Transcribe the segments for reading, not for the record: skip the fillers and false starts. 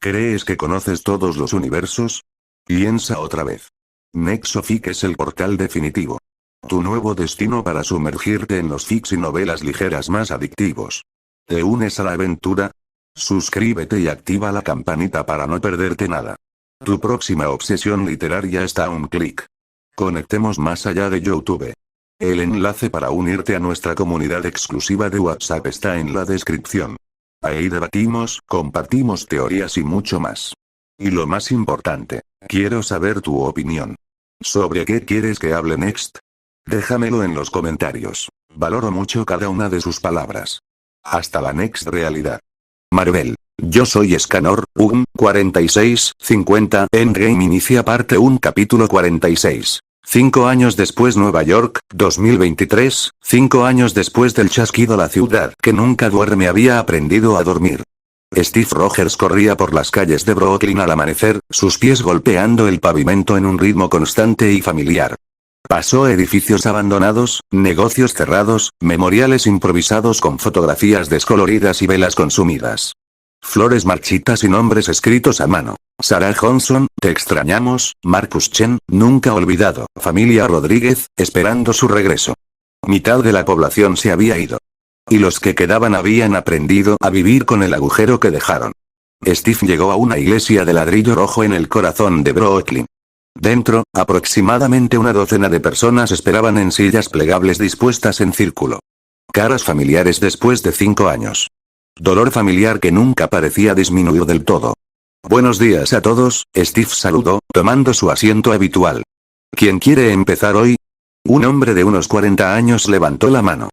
¿Crees que conoces todos los universos? Piensa otra vez. Nexofic es el portal definitivo. Tu nuevo destino para sumergirte en los fics y novelas ligeras más adictivos. ¿Te unes a la aventura? Suscríbete y activa la campanita para no perderte nada. Tu próxima obsesión literaria está a un clic. Conectemos más allá de YouTube. El enlace para unirte a nuestra comunidad exclusiva de WhatsApp está en la descripción. Ahí debatimos, compartimos teorías y mucho más. Y lo más importante, quiero saber tu opinión. ¿Sobre qué quieres que hable next? Déjamelo en los comentarios. Valoro mucho cada una de sus palabras. Hasta la next realidad. Marvel. Yo soy Scanor, 4650. Endgame inicia parte 1 capítulo 46. 5 años después Nueva York, 2023, 5 años después del chasquido la ciudad que nunca duerme había aprendido a dormir. Steve Rogers corría por las calles de Brooklyn al amanecer, sus pies golpeando el pavimento en un ritmo constante y familiar. Pasó edificios abandonados, negocios cerrados, memoriales improvisados con fotografías descoloridas y velas consumidas. Flores marchitas y nombres escritos a mano. Sarah Johnson, te extrañamos. Marcus Chen, nunca olvidado. Familia Rodríguez, esperando su regreso. Mitad de la población se había ido. Y los que quedaban habían aprendido a vivir con el agujero que dejaron. Steve llegó a una iglesia de ladrillo rojo en el corazón de Brooklyn. Dentro, aproximadamente una docena de personas esperaban en sillas plegables dispuestas en círculo. Caras familiares después de 5 años. Dolor familiar que nunca parecía disminuir del todo. Buenos días a todos, Steve saludó, tomando su asiento habitual. ¿Quién quiere empezar hoy? Un hombre de unos 40 años levantó la mano.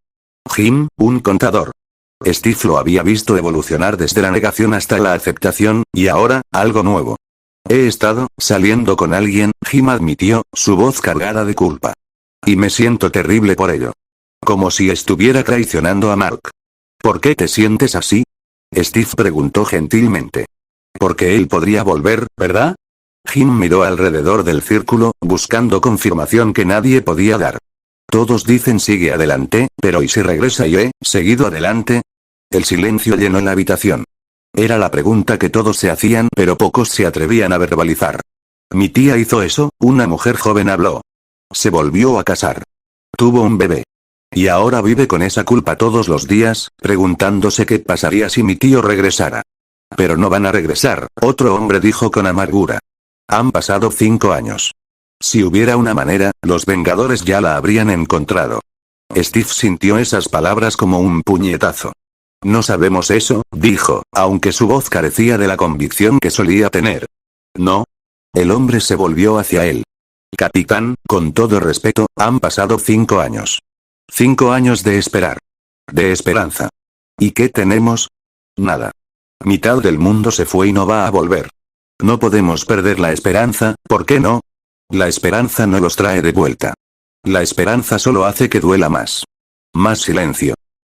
Jim, un contador. Steve lo había visto evolucionar desde la negación hasta la aceptación, y ahora, algo nuevo. He estado saliendo con alguien, Jim admitió, su voz cargada de culpa. Y me siento terrible por ello. Como si estuviera traicionando a Mark. ¿Por qué te sientes así? Steve preguntó gentilmente. Porque él podría volver, ¿verdad? Jim miró alrededor del círculo, buscando confirmación que nadie podía dar. Todos dicen sigue adelante, pero ¿y si regresa y he seguido adelante? El silencio llenó la habitación. Era la pregunta que todos se hacían, pero pocos se atrevían a verbalizar. Mi tía hizo eso, una mujer joven habló. Se volvió a casar. Tuvo un bebé. Y ahora vive con esa culpa todos los días, preguntándose qué pasaría si mi tío regresara. Pero no van a regresar, otro hombre dijo con amargura. Han pasado 5 años. Si hubiera una manera, los Vengadores ya la habrían encontrado. Steve sintió esas palabras como un puñetazo. No sabemos eso, dijo, aunque su voz carecía de la convicción que solía tener. ¿No? El hombre se volvió hacia él. Capitán, con todo respeto, han pasado 5 años. 5 años de esperar. De esperanza. ¿Y qué tenemos? Nada. Mitad del mundo se fue y no va a volver. No podemos perder la esperanza, ¿por qué no? La esperanza no los trae de vuelta. La esperanza solo hace que duela más. Más silencio.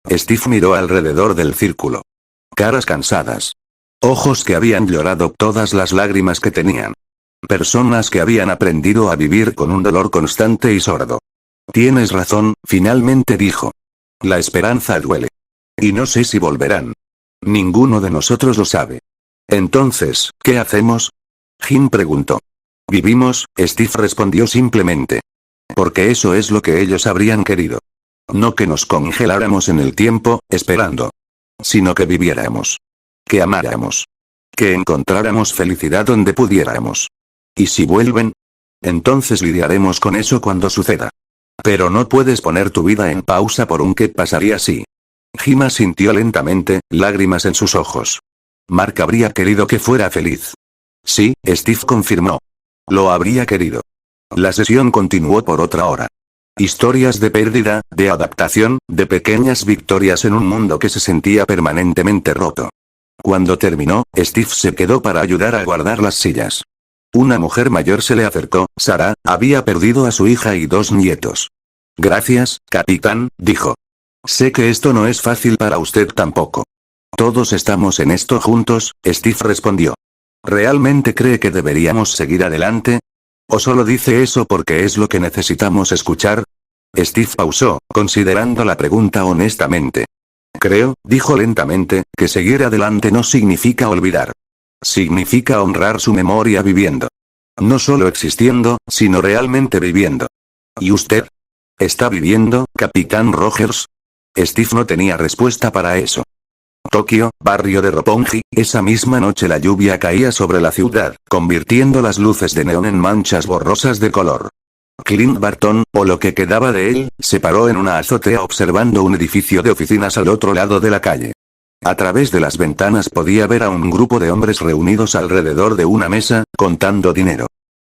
Steve miró alrededor del círculo. Caras cansadas. Ojos que habían llorado todas las lágrimas que tenían. Personas que habían aprendido a vivir con un dolor constante y sordo. Tienes razón, finalmente dijo. La esperanza duele. Y no sé si volverán. Ninguno de nosotros lo sabe. Entonces, ¿qué hacemos? Jim preguntó. Vivimos, Steve respondió simplemente. Porque eso es lo que ellos habrían querido. No que nos congeláramos en el tiempo, esperando. Sino que viviéramos. Que amáramos. Que encontráramos felicidad donde pudiéramos. ¿Y si vuelven? Entonces lidiaremos con eso cuando suceda. Pero no puedes poner tu vida en pausa por un qué pasaría si. Jim asintió lentamente, lágrimas en sus ojos. Mark habría querido que fuera feliz. Sí, Steve confirmó. Lo habría querido. La sesión continuó por otra hora. Historias de pérdida, de adaptación, de pequeñas victorias en un mundo que se sentía permanentemente roto. Cuando terminó, Steve se quedó para ayudar a guardar las sillas. Una mujer mayor se le acercó, Sarah, había perdido a su hija y 2 nietos. Gracias, capitán, dijo. Sé que esto no es fácil para usted tampoco. Todos estamos en esto juntos, Steve respondió. ¿Realmente cree que deberíamos seguir adelante? ¿O solo dice eso porque es lo que necesitamos escuchar? Steve pausó, considerando la pregunta honestamente. Creo, dijo lentamente, que seguir adelante no significa olvidar. Significa honrar su memoria viviendo. No solo existiendo, sino realmente viviendo. ¿Y usted? ¿Está viviendo, Capitán Rogers? Steve no tenía respuesta para eso. Tokio, barrio de Roppongi, esa misma noche la lluvia caía sobre la ciudad, convirtiendo las luces de neón en manchas borrosas de color. Clint Barton, o lo que quedaba de él, se paró en una azotea observando un edificio de oficinas al otro lado de la calle. A través de las ventanas podía ver a un grupo de hombres reunidos alrededor de una mesa, contando dinero.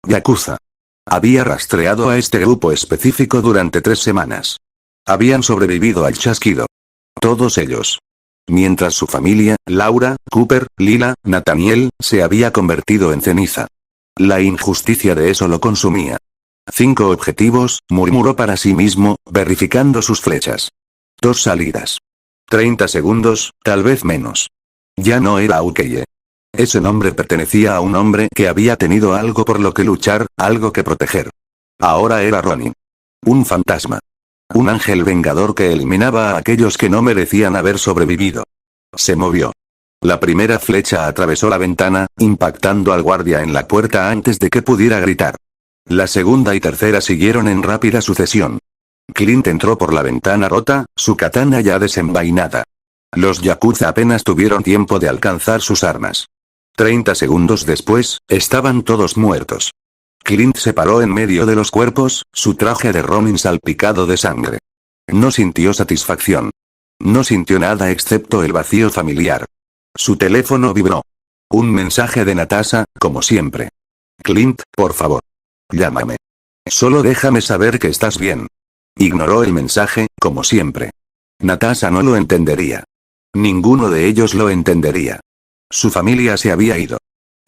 Yakuza. Había rastreado a este grupo específico durante 3 semanas. Habían sobrevivido al chasquido. Todos ellos. Mientras su familia, Laura, Cooper, Lila, Nathaniel, se había convertido en ceniza. La injusticia de eso lo consumía. 5 objetivos, murmuró para sí mismo, verificando sus flechas. 2 salidas. 30 segundos, tal vez menos. Ya no era Aukeye. Ese nombre pertenecía a un hombre que había tenido algo por lo que luchar, algo que proteger. Ahora era Ronnie. Un fantasma. Un ángel vengador que eliminaba a aquellos que no merecían haber sobrevivido. Se movió. La primera flecha atravesó la ventana, impactando al guardia en la puerta antes de que pudiera gritar. La segunda y tercera siguieron en rápida sucesión. Clint entró por la ventana rota, su katana ya desenvainada. Los yakuza apenas tuvieron tiempo de alcanzar sus armas. 30 segundos después, estaban todos muertos. Clint se paró en medio de los cuerpos, su traje de Ronin salpicado de sangre. No sintió satisfacción. No sintió nada excepto el vacío familiar. Su teléfono vibró. Un mensaje de Natasha, como siempre. Clint, por favor. Llámame. Solo déjame saber que estás bien. Ignoró el mensaje, como siempre. Natasha no lo entendería. Ninguno de ellos lo entendería. Su familia se había ido.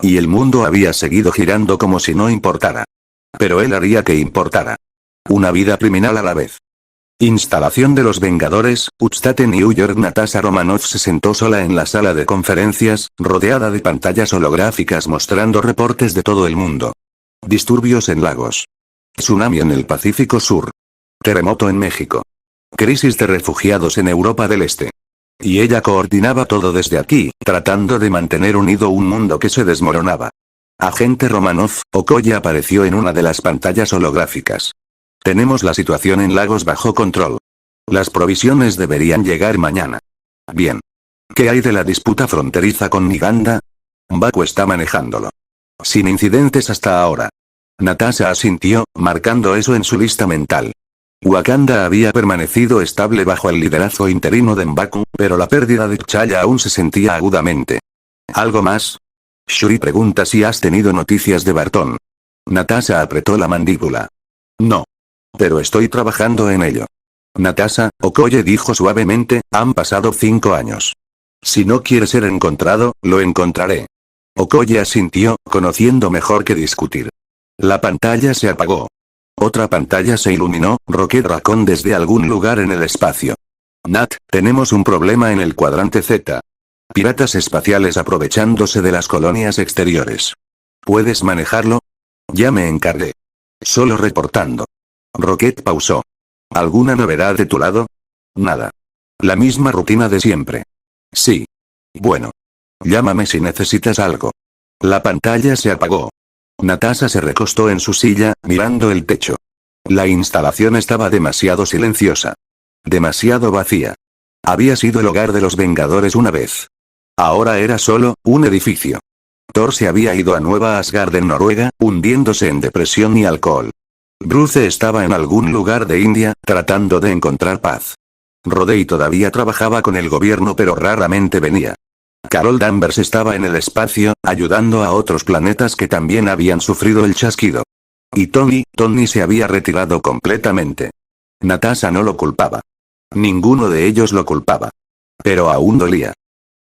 Y el mundo había seguido girando como si no importara. Pero él haría que importara. Una vida criminal a la vez. Instalación de los Vengadores, Upstate New York. Natasha Romanoff se sentó sola en la sala de conferencias, rodeada de pantallas holográficas mostrando reportes de todo el mundo. Disturbios en lagos. Tsunami en el Pacífico Sur. Terremoto en México. Crisis de refugiados en Europa del Este. Y ella coordinaba todo desde aquí, tratando de mantener unido un mundo que se desmoronaba. Agente Romanoff, Okoye apareció en una de las pantallas holográficas. Tenemos la situación en Lagos bajo control. Las provisiones deberían llegar mañana. Bien. ¿Qué hay de la disputa fronteriza con Uganda? Baku está manejándolo. Sin incidentes hasta ahora. Natasha asintió, marcando eso en su lista mental. Wakanda había permanecido estable bajo el liderazgo interino de M'Baku, pero la pérdida de T'Challa aún se sentía agudamente. ¿Algo más? Shuri pregunta si has tenido noticias de Barton. Natasha apretó la mandíbula. No. Pero estoy trabajando en ello. Natasha, Okoye dijo suavemente, han pasado 5 años. Si no quiere ser encontrado, lo encontraré. Okoye asintió, conociendo mejor que discutir. La pantalla se apagó. Otra pantalla se iluminó, Rocket Raccoon desde algún lugar en el espacio. Nat, tenemos un problema en el cuadrante Z. Piratas espaciales aprovechándose de las colonias exteriores. ¿Puedes manejarlo? Ya me encargué. Solo reportando. Rocket pausó. ¿Alguna novedad de tu lado? Nada. La misma rutina de siempre. Sí. Bueno. Llámame si necesitas algo. La pantalla se apagó. Natasha se recostó en su silla, mirando el techo. La instalación estaba demasiado silenciosa. Demasiado vacía. Había sido el hogar de los Vengadores una vez. Ahora era solo, un edificio. Thor se había ido a Nueva Asgard en Noruega, hundiéndose en depresión y alcohol. Bruce estaba en algún lugar de India, tratando de encontrar paz. Rodey todavía trabajaba con el gobierno pero raramente venía. Carol Danvers estaba en el espacio, ayudando a otros planetas que también habían sufrido el chasquido. Y Tony se había retirado completamente. Natasha no lo culpaba. Ninguno de ellos lo culpaba. Pero aún dolía.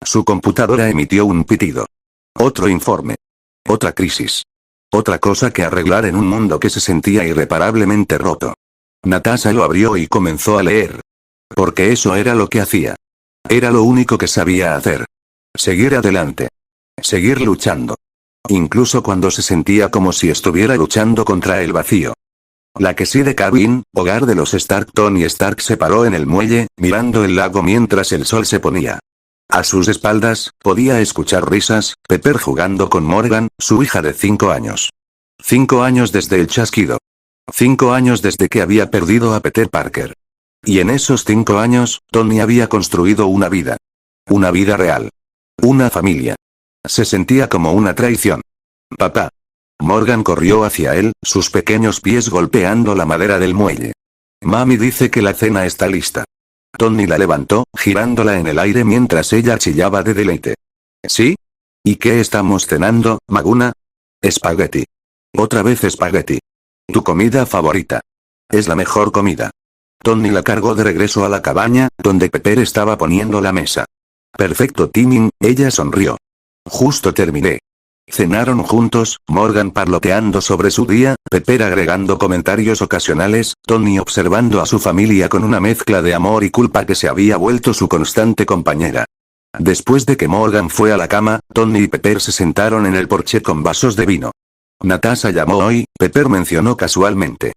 Su computadora emitió un pitido. Otro informe. Otra crisis. Otra cosa que arreglar en un mundo que se sentía irreparablemente roto. Natasha lo abrió y comenzó a leer. Porque eso era lo que hacía. Era lo único que sabía hacer. Seguir adelante. Seguir luchando. Incluso cuando se sentía como si estuviera luchando contra el vacío. La que sí de Cabin, hogar de los Stark. Tony Stark se paró en el muelle, mirando el lago mientras el sol se ponía. A sus espaldas, podía escuchar risas, Pepper jugando con Morgan, su hija de 5 años. 5 años desde el chasquido. 5 años desde que había perdido a Peter Parker. Y en esos 5 años, Tony había construido una vida. Una vida real. Una familia. Se sentía como una traición. Papá. Morgan corrió hacia él, sus pequeños pies golpeando la madera del muelle. Mami dice que la cena está lista. Tony la levantó, girándola en el aire mientras ella chillaba de deleite. ¿Sí? ¿Y qué estamos cenando, Maguna? Espagueti. Otra vez espagueti. Tu comida favorita. Es la mejor comida. Tony la cargó de regreso a la cabaña, donde Pepper estaba poniendo la mesa. Perfecto timing, ella sonrió. Justo terminé. Cenaron juntos, Morgan parloteando sobre su día, Pepper agregando comentarios ocasionales, Tony observando a su familia con una mezcla de amor y culpa que se había vuelto su constante compañera. Después de que Morgan fue a la cama, Tony y Pepper se sentaron en el porche con vasos de vino. Natasha llamó hoy, Pepper mencionó casualmente.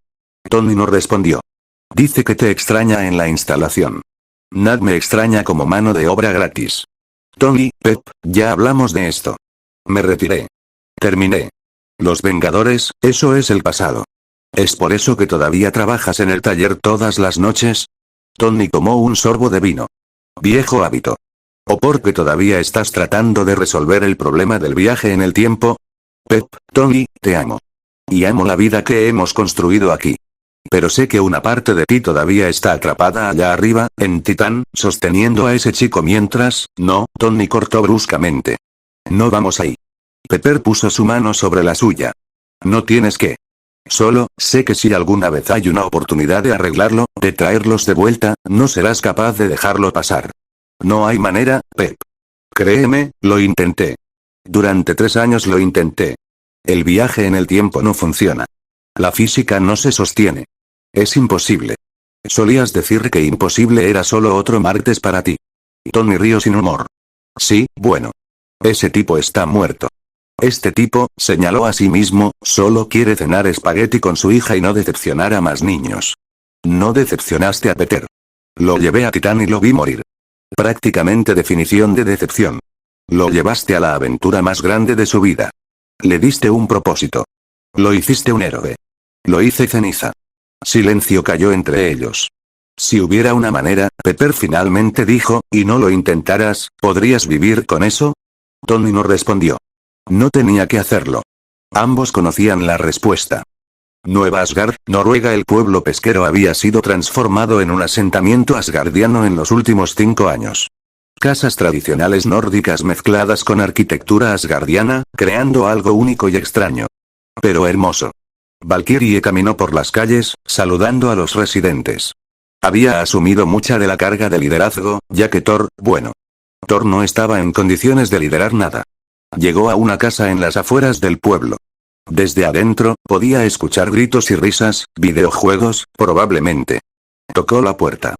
Tony no respondió. Dice que te extraña en la instalación. Nat me extraña como mano de obra gratis. Tony, Pep, ya hablamos de esto. Me retiré. Terminé. Los Vengadores, eso es el pasado. ¿Es por eso que todavía trabajas en el taller todas las noches? Tony tomó un sorbo de vino. Viejo hábito. ¿O porque todavía estás tratando de resolver el problema del viaje en el tiempo? Pep, Tony, te amo. Y amo la vida que hemos construido aquí. Pero sé que una parte de ti todavía está atrapada allá arriba, en Titán, sosteniendo a ese chico mientras, no, Tony cortó bruscamente. No vamos ahí. Pepper puso su mano sobre la suya. No tienes que. Solo, sé que si alguna vez hay una oportunidad de arreglarlo, de traerlos de vuelta, no serás capaz de dejarlo pasar. No hay manera, Pep. Créeme, lo intenté. Durante 3 años lo intenté. El viaje en el tiempo no funciona. La física no se sostiene. Es imposible. Solías decir que imposible era solo otro martes para ti. Tony rió sin humor. Sí, bueno. Ese tipo está muerto. Este tipo, señaló a sí mismo, solo quiere cenar espagueti con su hija y no decepcionar a más niños. No decepcionaste a Peter. Lo llevé a Titán y lo vi morir. Prácticamente definición de decepción. Lo llevaste a la aventura más grande de su vida. Le diste un propósito. Lo hiciste un héroe. Lo hice ceniza. Silencio cayó entre ellos. Si hubiera una manera, Pepper finalmente dijo, y no lo intentaras, ¿podrías vivir con eso? Tony no respondió. No tenía que hacerlo. Ambos conocían la respuesta. Nueva Asgard, Noruega. El pueblo pesquero había sido transformado en un asentamiento asgardiano en los últimos 5 años. Casas tradicionales nórdicas mezcladas con arquitectura asgardiana, creando algo único y extraño. Pero hermoso. Valkyrie caminó por las calles, saludando a los residentes. Había asumido mucha de la carga de liderazgo, ya que Thor no estaba en condiciones de liderar nada. Llegó a una casa en las afueras del pueblo. Desde adentro, podía escuchar gritos y risas, videojuegos, probablemente. Tocó la puerta.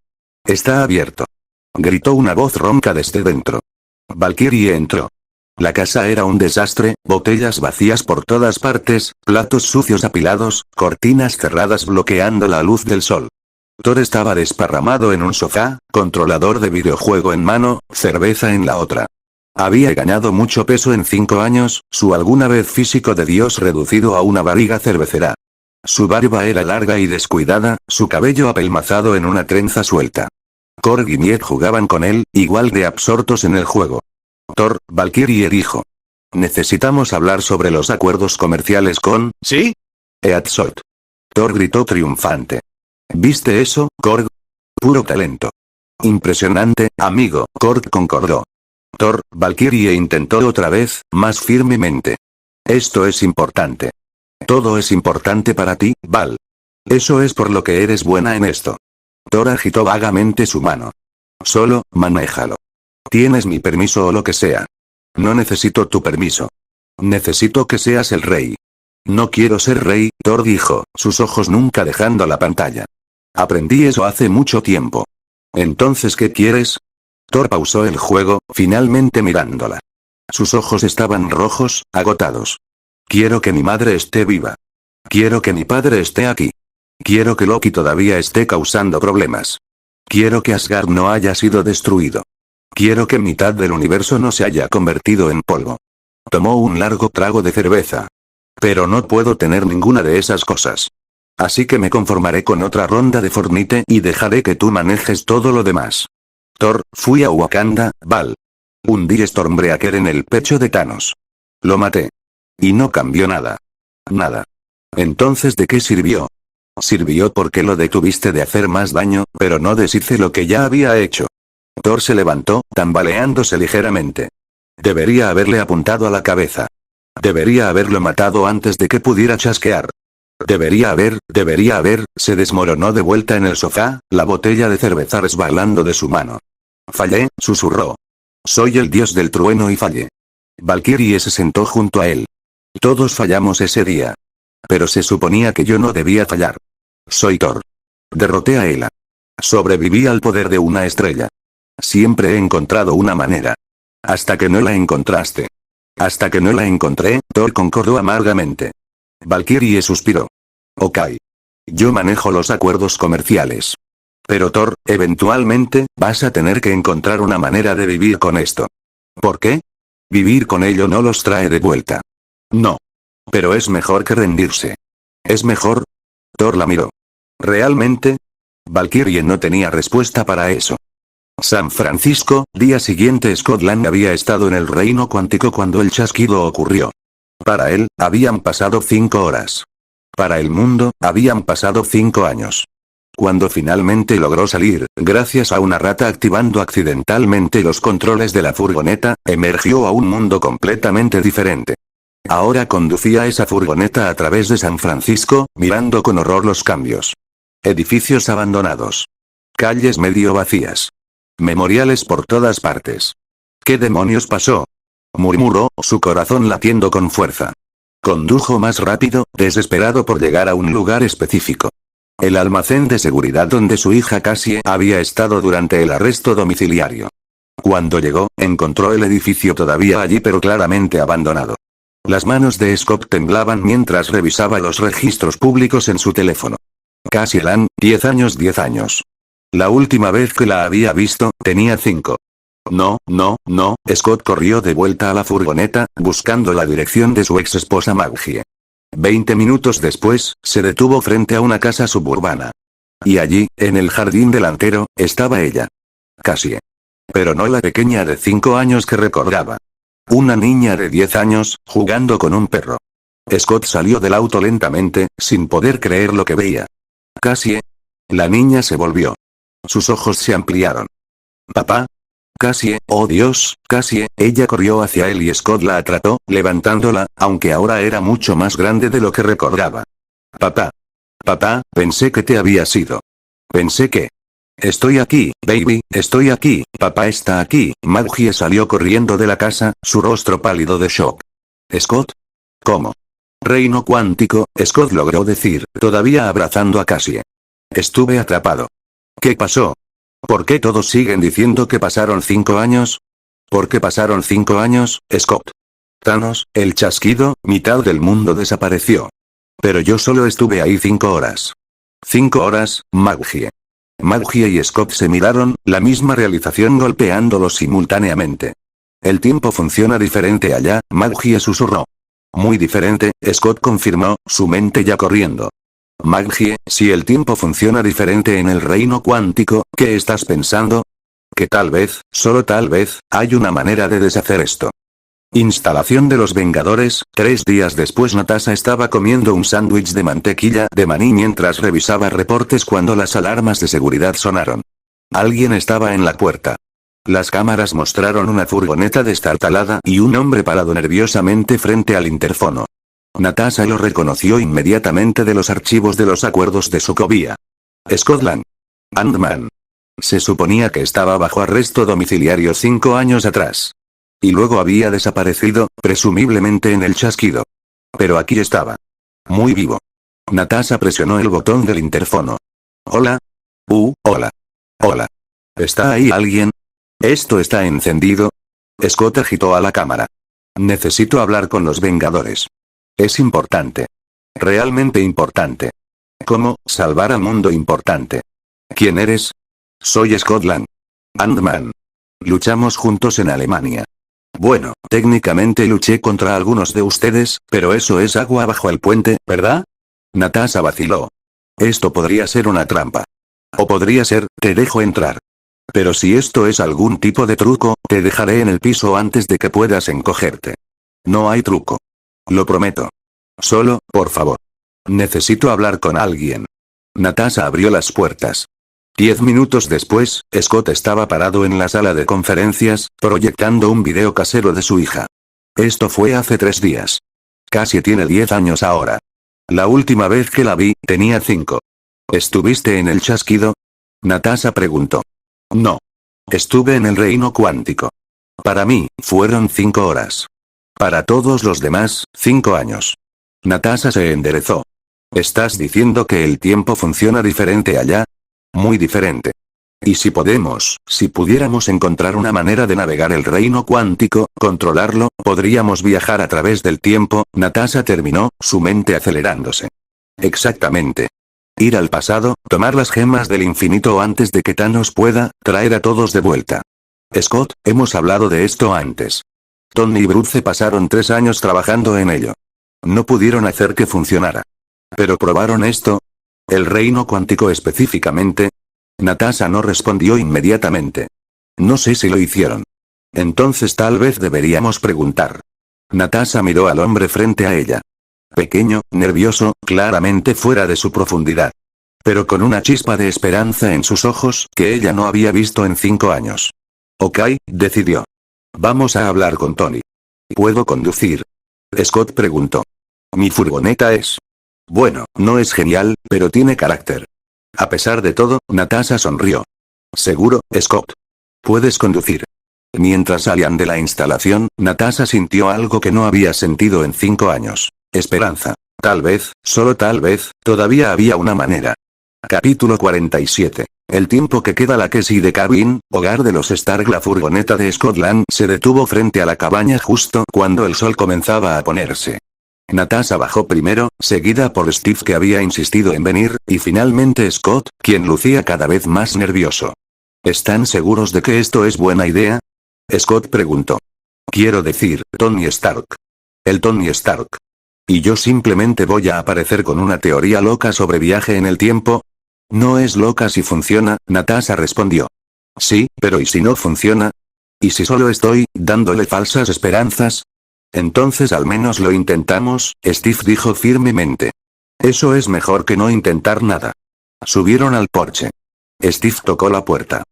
Está abierto. Gritó una voz ronca desde dentro. Valkyrie entró. La casa era un desastre, botellas vacías por todas partes, platos sucios apilados, cortinas cerradas bloqueando la luz del sol. Thor estaba desparramado en un sofá, controlador de videojuego en mano, cerveza en la otra. Había ganado mucho peso en 5 años, su alguna vez físico de dios reducido a una barriga cervecera. Su barba era larga y descuidada, su cabello apelmazado en una trenza suelta. Korg y Miek jugaban con él, igual de absortos en el juego. Thor, Valkyrie dijo. Necesitamos hablar sobre los acuerdos comerciales con... ¿Sí? Eatsot. Thor gritó triunfante. ¿Viste eso, Korg? Puro talento. Impresionante, amigo, Korg concordó. Thor, Valkyrie intentó otra vez, más firmemente. Esto es importante. Todo es importante para ti, Val. Eso es por lo que eres buena en esto. Thor agitó vagamente su mano. Solo, manéjalo. Tienes mi permiso o lo que sea. No necesito tu permiso. Necesito que seas el rey. No quiero ser rey, Thor dijo, sus ojos nunca dejando la pantalla. Aprendí eso hace mucho tiempo. Entonces, ¿qué quieres? Thor pausó el juego, finalmente mirándola. Sus ojos estaban rojos, agotados. Quiero que mi madre esté viva. Quiero que mi padre esté aquí. Quiero que Loki todavía esté causando problemas. Quiero que Asgard no haya sido destruido. Quiero que mitad del universo no se haya convertido en polvo. Tomó un largo trago de cerveza. Pero no puedo tener ninguna de esas cosas. Así que me conformaré con otra ronda de Fortnite y dejaré que tú manejes todo lo demás. Thor, fui a Wakanda, Val. Hundí Stormbreaker en el pecho de Thanos. Lo maté. Y no cambió nada. Nada. Entonces, ¿de qué sirvió? Sirvió porque lo detuviste de hacer más daño, pero no deshice lo que ya había hecho. Thor se levantó, tambaleándose ligeramente. Debería haberle apuntado a la cabeza. Debería haberlo matado antes de que pudiera chasquear. Debería haber, se desmoronó de vuelta en el sofá, la botella de cerveza resbalando de su mano. Fallé, susurró. Soy el dios del trueno y fallé. Valkyrie se sentó junto a él. Todos fallamos ese día. Pero se suponía que yo no debía fallar. Soy Thor. Derroté a Hela. Sobreviví al poder de una estrella. Siempre he encontrado una manera. Hasta que no la encontraste. Hasta que no la encontré, Thor concordó amargamente. Valkyrie suspiró. Ok. Yo manejo los acuerdos comerciales. Pero Thor, eventualmente, vas a tener que encontrar una manera de vivir con esto. ¿Por qué? Vivir con ello no los trae de vuelta. No. Pero es mejor que rendirse. ¿Es mejor? Thor la miró. ¿Realmente? Valkyrie no tenía respuesta para eso. San Francisco, día siguiente. Scotland había estado en el reino cuántico cuando el chasquido ocurrió. Para él, habían pasado 5 horas. Para el mundo, habían pasado 5 años. Cuando finalmente logró salir, gracias a una rata activando accidentalmente los controles de la furgoneta, emergió a un mundo completamente diferente. Ahora conducía esa furgoneta a través de San Francisco, mirando con horror los cambios. Edificios abandonados. Calles medio vacías. Memoriales por todas partes. ¿Qué demonios pasó? Murmuró, su corazón latiendo con fuerza. Condujo más rápido, desesperado por llegar a un lugar específico. El almacén de seguridad donde su hija Cassie había estado durante el arresto domiciliario. Cuando llegó, encontró el edificio todavía allí pero claramente abandonado. Las manos de Scott temblaban mientras revisaba los registros públicos en su teléfono. Cassie Lan, 10 años. La última vez que la había visto, tenía 5. No. Scott corrió de vuelta a la furgoneta, buscando la dirección de su ex esposa Maggie. 20 minutos después, se detuvo frente a una casa suburbana. Y allí, en el jardín delantero, estaba ella. Cassie. Pero no la pequeña de 5 años que recordaba. Una niña de 10 años, jugando con un perro. Scott salió del auto lentamente, sin poder creer lo que veía. Cassie. La niña se volvió. Sus ojos se ampliaron. ¿Papá? Cassie, oh Dios, Cassie, ella corrió hacia él y Scott la atrapó, levantándola, aunque ahora era mucho más grande de lo que recordaba. Papá. Papá, pensé que te habías ido. Pensé que... Estoy aquí, baby, estoy aquí, papá está aquí. Maggie salió corriendo de la casa, su rostro pálido de shock. ¿Scott? ¿Cómo? Reino cuántico, Scott logró decir, todavía abrazando a Cassie. Estuve atrapado. ¿Qué pasó? ¿Por qué todos siguen diciendo que pasaron 5 años? ¿Por qué pasaron 5 años, Scott? Thanos, el chasquido, mitad del mundo desapareció. Pero yo solo estuve ahí 5 horas. 5 horas, Maggie. Maggie y Scott se miraron, la misma realización golpeándolos simultáneamente. El tiempo funciona diferente allá, Maggie susurró. Muy diferente, Scott confirmó, su mente ya corriendo. Maggie, si el tiempo funciona diferente en el reino cuántico, ¿qué estás pensando? Que tal vez, solo tal vez, hay una manera de deshacer esto. Instalación de los Vengadores. 3 días después Natasha estaba comiendo un sándwich de mantequilla de maní mientras revisaba reportes cuando las alarmas de seguridad sonaron. Alguien estaba en la puerta. Las cámaras mostraron una furgoneta destartalada y un hombre parado nerviosamente frente al interfono. Natasha lo reconoció inmediatamente de los archivos de los acuerdos de Sokovia. Scotland. Ant-Man. Se suponía que estaba bajo arresto domiciliario 5 años atrás. Y luego había desaparecido, presumiblemente en el chasquido. Pero aquí estaba. Muy vivo. Natasha presionó el botón del interfono. Hola. Hola. Hola. ¿Está ahí alguien? ¿Esto está encendido? Scott agitó a la cámara. Necesito hablar con los Vengadores. Es importante. Realmente importante. ¿Cómo salvar al mundo importante? ¿Quién eres? Soy Scotland. Ant-Man. Luchamos juntos en Alemania. Bueno, técnicamente luché contra algunos de ustedes, pero eso es agua bajo el puente, ¿verdad? Natasha vaciló. Esto podría ser una trampa. O podría ser, te dejo entrar. Pero si esto es algún tipo de truco, te dejaré en el piso antes de que puedas encogerte. No hay truco. Lo prometo. Solo, por favor. Necesito hablar con alguien. Natasha abrió las puertas. 10 minutos después, Scott estaba parado en la sala de conferencias, proyectando un video casero de su hija. Esto fue hace 3 días. Casi tiene 10 años ahora. La última vez que la vi, tenía 5. ¿Estuviste en el chasquido? Natasha preguntó. No. Estuve en el reino cuántico. Para mí, fueron 5 horas. Para todos los demás, 5 años. Natasha se enderezó. ¿Estás diciendo que el tiempo funciona diferente allá? Muy diferente. Y si pudiéramos encontrar una manera de navegar el reino cuántico, controlarlo, podríamos viajar a través del tiempo, Natasha terminó, su mente acelerándose. Exactamente. Ir al pasado, tomar las gemas del infinito antes de que Thanos pueda, traer a todos de vuelta. Scott, hemos hablado de esto antes. Tony y Bruce pasaron 3 años trabajando en ello. No pudieron hacer que funcionara. Pero probaron esto. ¿El reino cuántico específicamente? Natasha no respondió inmediatamente. No sé si lo hicieron. Entonces tal vez deberíamos preguntar. Natasha miró al hombre frente a ella. Pequeño, nervioso, claramente fuera de su profundidad. Pero con una chispa de esperanza en sus ojos que ella no había visto en 5 años. Ok, decidió. Vamos a hablar con Tony. ¿Puedo conducir? Scott preguntó. Mi furgoneta es... Bueno, no es genial, pero tiene carácter. A pesar de todo, Natasha sonrió. ¿Seguro, Scott? Puedes conducir. Mientras salían de la instalación, Natasha sintió algo que no había sentido en 5 años. Esperanza. Tal vez, solo tal vez, todavía había una manera. Capítulo 47. El tiempo que queda la Casey de Cabin, hogar de los Stark. La furgoneta de Scotland se detuvo frente a la cabaña justo cuando el sol comenzaba a ponerse. Natasha bajó primero, seguida por Steve que había insistido en venir, y finalmente Scott, quien lucía cada vez más nervioso. ¿Están seguros de que esto es buena idea? Scott preguntó. Quiero decir, Tony Stark. El Tony Stark. ¿Y yo simplemente voy a aparecer con una teoría loca sobre viaje en el tiempo? No es loca si funciona, Natasha respondió. Sí, pero ¿y si no funciona? ¿Y si solo estoy dándole falsas esperanzas? Entonces al menos lo intentamos, Steve dijo firmemente. Eso es mejor que no intentar nada. Subieron al porche. Steve tocó la puerta.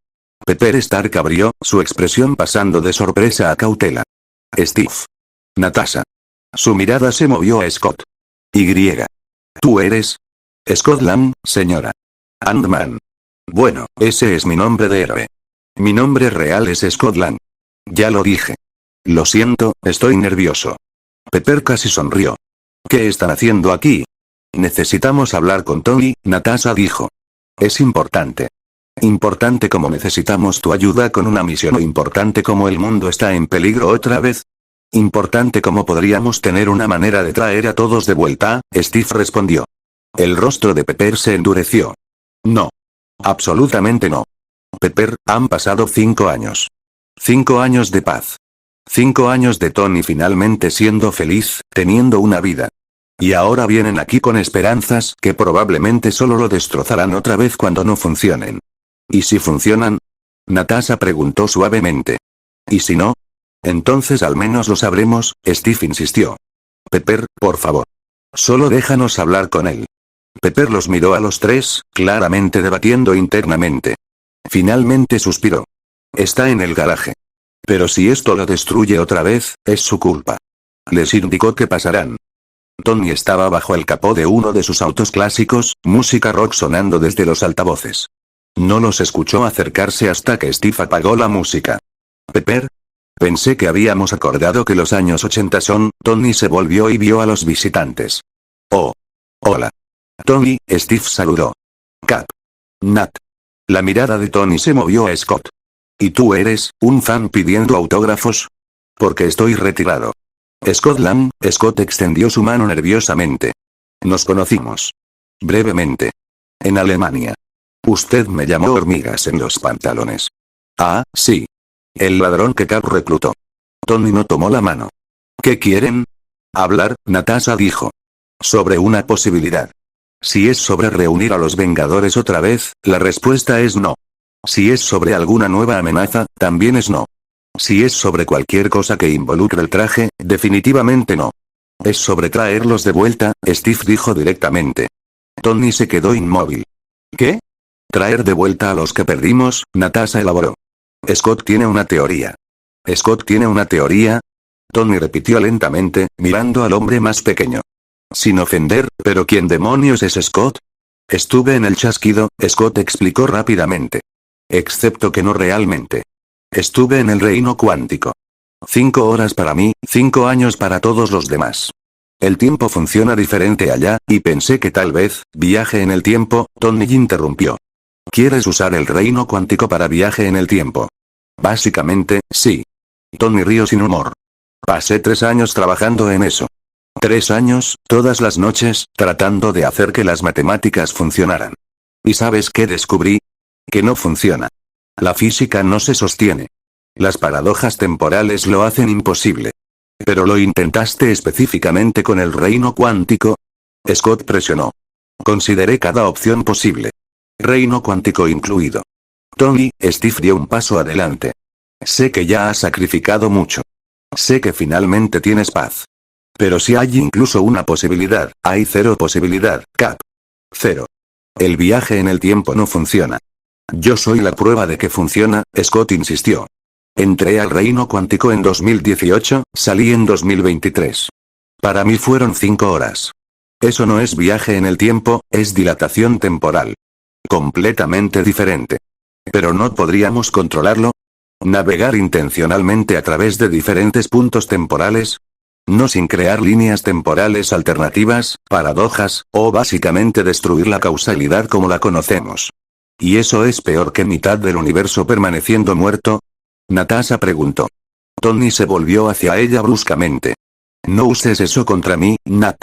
Pepper Stark abrió, su expresión pasando de sorpresa a cautela. Steve. Natasha. Su mirada se movió a Scott. Y. ¿Tú eres? Scotland, señora. Ant-Man. Bueno, ese es mi nombre de héroe. Mi nombre real es Scotland. Ya lo dije. Lo siento, estoy nervioso. Pepper casi sonrió. ¿Qué están haciendo aquí? Necesitamos hablar con Tony, Natasha dijo. Es importante. Importante como necesitamos tu ayuda con una misión o importante como el mundo está en peligro otra vez. Importante como podríamos tener una manera de traer a todos de vuelta, Steve respondió. El rostro de Pepper se endureció. No. Absolutamente no. Pepper, han pasado 5 años. 5 años de paz. 5 años de Tony finalmente siendo feliz, teniendo una vida. Y ahora vienen aquí con esperanzas que probablemente solo lo destrozarán otra vez cuando no funcionen. ¿Y si funcionan? Natasha preguntó suavemente. ¿Y si no? Entonces al menos lo sabremos, Steve insistió. Pepper, por favor. Solo déjanos hablar con él. Pepper los miró a los 3, claramente debatiendo internamente. Finalmente suspiró. Está en el garaje. Pero si esto lo destruye otra vez, es su culpa. Les indicó que pasarán. Tony estaba bajo el capó de uno de sus autos clásicos, música rock sonando desde los altavoces. No los escuchó acercarse hasta que Steve apagó la música. Pepper. Pensé que habíamos acordado que los años 80 son. Tony se volvió y vio a los visitantes. Oh. Hola. Tony, Steve saludó. Cap. Nat. La mirada de Tony se movió a Scott. ¿Y tú eres, un fan pidiendo autógrafos? Porque estoy retirado. Scotland, Scott extendió su mano nerviosamente. Nos conocimos. Brevemente. En Alemania. Usted me llamó hormigas en los pantalones. Ah, sí. el ladrón que Cap reclutó. Tony no tomó la mano. ¿Qué quieren? Hablar, Natasha dijo. Sobre una posibilidad. Si es sobre reunir a los Vengadores otra vez, la respuesta es no. Si es sobre alguna nueva amenaza, también es no. Si es sobre cualquier cosa que involucre el traje, definitivamente no. Es sobre traerlos de vuelta, Steve dijo directamente. Tony se quedó inmóvil. ¿Qué? Traer de vuelta a los que perdimos, Natasha elaboró. Scott tiene una teoría. ¿Scott tiene una teoría? Tony repitió lentamente, mirando al hombre más pequeño. Sin ofender, ¿pero quién demonios es Scott? Estuve en el chasquido, Scott explicó rápidamente. Excepto que no realmente. Estuve en el reino cuántico. 5 horas para mí, 5 años para todos los demás. El tiempo funciona diferente allá, y pensé que tal vez, viaje en el tiempo, Tony interrumpió. ¿Quieres usar el reino cuántico para viaje en el tiempo? Básicamente, sí. Tony rió sin humor. Pasé 3 años trabajando en eso. 3 años, todas las noches, tratando de hacer que las matemáticas funcionaran. ¿Y sabes qué descubrí? Que no funciona. La física no se sostiene. Las paradojas temporales lo hacen imposible. ¿Pero lo intentaste específicamente con el reino cuántico? Scott presionó. Consideré cada opción posible. Reino cuántico incluido. Tony, Steve dio un paso adelante. Sé que ya has sacrificado mucho. Sé que finalmente tienes paz. Pero si hay incluso una posibilidad, hay 0 posibilidad, Cap. 0. El viaje en el tiempo no funciona. Yo soy la prueba de que funciona, Scott insistió. Entré al reino cuántico en 2018, salí en 2023. Para mí fueron 5 horas. Eso no es viaje en el tiempo, es dilatación temporal. Completamente diferente. ¿Pero no podríamos controlarlo? ¿Navegar intencionalmente a través de diferentes puntos temporales? No sin crear líneas temporales alternativas, paradojas, o básicamente destruir la causalidad como la conocemos. ¿Y eso es peor que mitad del universo permaneciendo muerto? Natasha preguntó. Tony se volvió hacia ella bruscamente. No uses eso contra mí, Nat.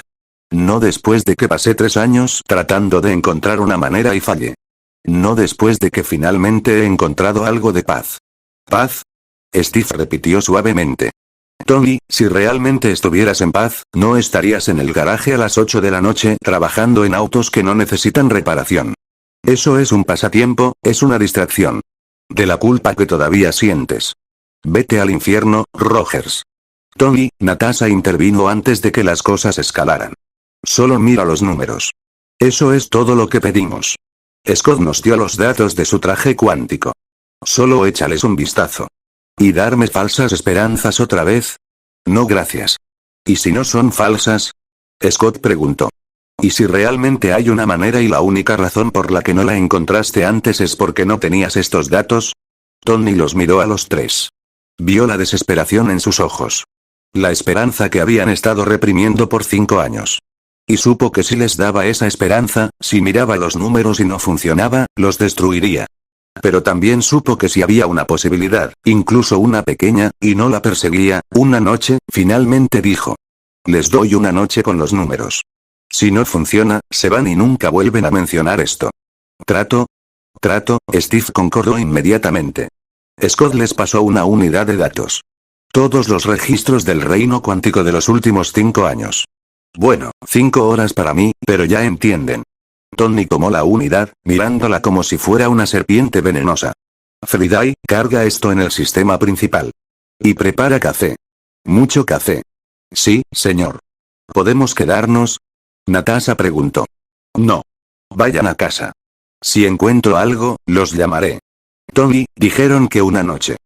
No después de que pasé 3 años tratando de encontrar una manera y fallé. No después de que finalmente he encontrado algo de paz. ¿Paz? Steve repitió suavemente. Tony, si realmente estuvieras en paz, no estarías en el garaje a las 8 de la noche trabajando en autos que no necesitan reparación. Eso es un pasatiempo, es una distracción. De la culpa que todavía sientes. Vete al infierno, Rogers. Tony, Natasha intervino antes de que las cosas escalaran. Solo mira los números. Eso es todo lo que pedimos. Scott nos dio los datos de su traje cuántico. Solo échales un vistazo. ¿Y darme falsas esperanzas otra vez? No gracias. ¿Y si no son falsas? Scott preguntó. ¿Y si realmente hay una manera y la única razón por la que no la encontraste antes es porque no tenías estos datos? Tony los miró a los 3. Vio la desesperación en sus ojos. La esperanza que habían estado reprimiendo por 5 años. Y supo que si les daba esa esperanza, si miraba los números y no funcionaba, los destruiría. Pero también supo que si había una posibilidad, incluso una pequeña, y no la perseguía, una noche, finalmente dijo. Les doy una noche con los números. Si no funciona, se van y nunca vuelven a mencionar esto. ¿Trato? Trato, Steve concordó inmediatamente. Scott les pasó una unidad de datos. Todos los registros del reino cuántico de los últimos 5 años. Bueno, 5 horas para mí, pero ya entienden. Tony tomó la unidad, mirándola como si fuera una serpiente venenosa. Friday, carga esto en el sistema principal. Y prepara café. Mucho café. Sí, señor. ¿Podemos quedarnos? Natasha preguntó. No. Vayan a casa. Si encuentro algo, los llamaré. Tony, dijeron que una noche.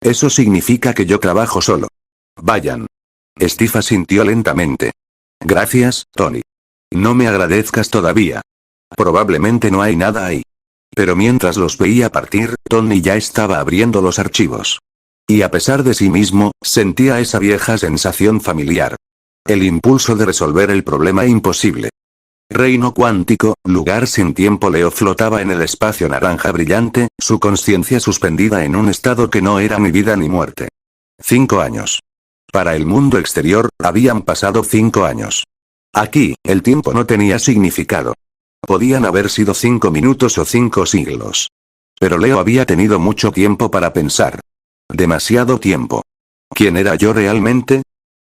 Eso significa que yo trabajo solo. Vayan. Steve asintió lentamente. Gracias, Tony. No me agradezcas todavía. Probablemente no hay nada ahí. Pero mientras los veía partir, Tony ya estaba abriendo los archivos. Y a pesar de sí mismo, sentía esa vieja sensación familiar. El impulso de resolver el problema imposible. Reino cuántico, lugar sin tiempo. Leo flotaba en el espacio naranja brillante, su conciencia suspendida en un estado que no era ni vida ni muerte. 5 años. Para el mundo exterior, habían pasado 5 años. Aquí, el tiempo no tenía significado. Podían haber sido 5 minutos o 5 siglos. Pero Leo había tenido mucho tiempo para pensar. Demasiado tiempo. ¿Quién era yo realmente?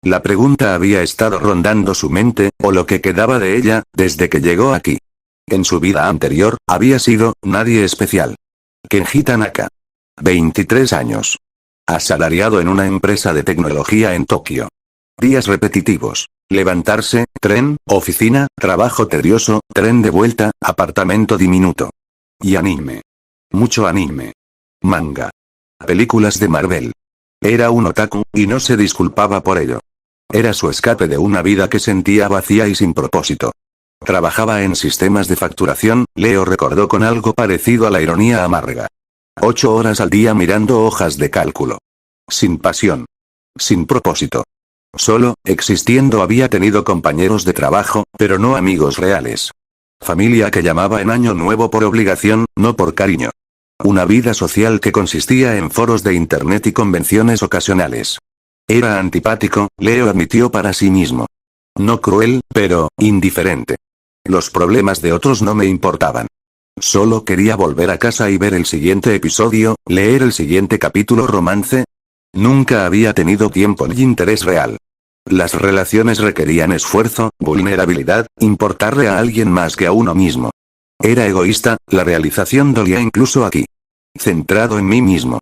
La pregunta había estado rondando su mente, o lo que quedaba de ella, desde que llegó aquí. En su vida anterior, había sido nadie especial. Kenji Tanaka. 23 años. Asalariado en una empresa de tecnología en Tokio. Días repetitivos. Levantarse, tren, oficina, trabajo tedioso, tren de vuelta, apartamento diminuto. Y anime. Mucho anime. Manga. Películas de Marvel. Era un otaku, y no se disculpaba por ello. Era su escape de una vida que sentía vacía y sin propósito. Trabajaba en sistemas de facturación, Leo recordó con algo parecido a la ironía amarga. 8 horas al día mirando hojas de cálculo. Sin pasión. Sin propósito. Solo, existiendo había tenido compañeros de trabajo, pero no amigos reales. Familia que llamaba en Año Nuevo por obligación, no por cariño. Una vida social que consistía en foros de internet y convenciones ocasionales. Era antipático, Leo admitió para sí mismo. No cruel, pero, indiferente. Los problemas de otros no me importaban. Solo quería volver a casa y ver el siguiente episodio, leer el siguiente capítulo romance. Nunca había tenido tiempo ni interés real. Las relaciones requerían esfuerzo, vulnerabilidad, importarle a alguien más que a uno mismo. Era egoísta, la realización dolía incluso aquí. Centrado en mí mismo.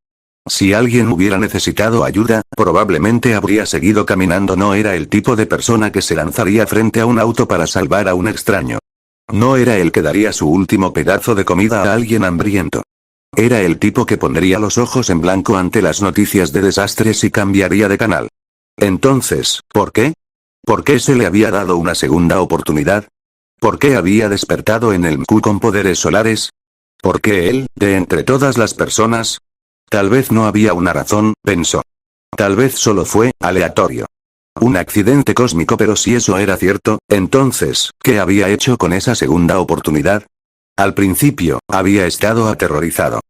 Si alguien hubiera necesitado ayuda, probablemente habría seguido caminando. No era el tipo de persona que se lanzaría frente a un auto para salvar a un extraño. No era el que daría su último pedazo de comida a alguien hambriento. Era el tipo que pondría los ojos en blanco ante las noticias de desastres y cambiaría de canal. Entonces, ¿por qué? ¿Por qué se le había dado una segunda oportunidad? ¿Por qué había despertado en el MQ con poderes solares? ¿Por qué él, de entre todas las personas? Tal vez no había una razón, pensó. Tal vez solo fue aleatorio. Un accidente cósmico, pero si eso era cierto, entonces, ¿qué había hecho con esa segunda oportunidad? Al principio, había estado aterrorizado.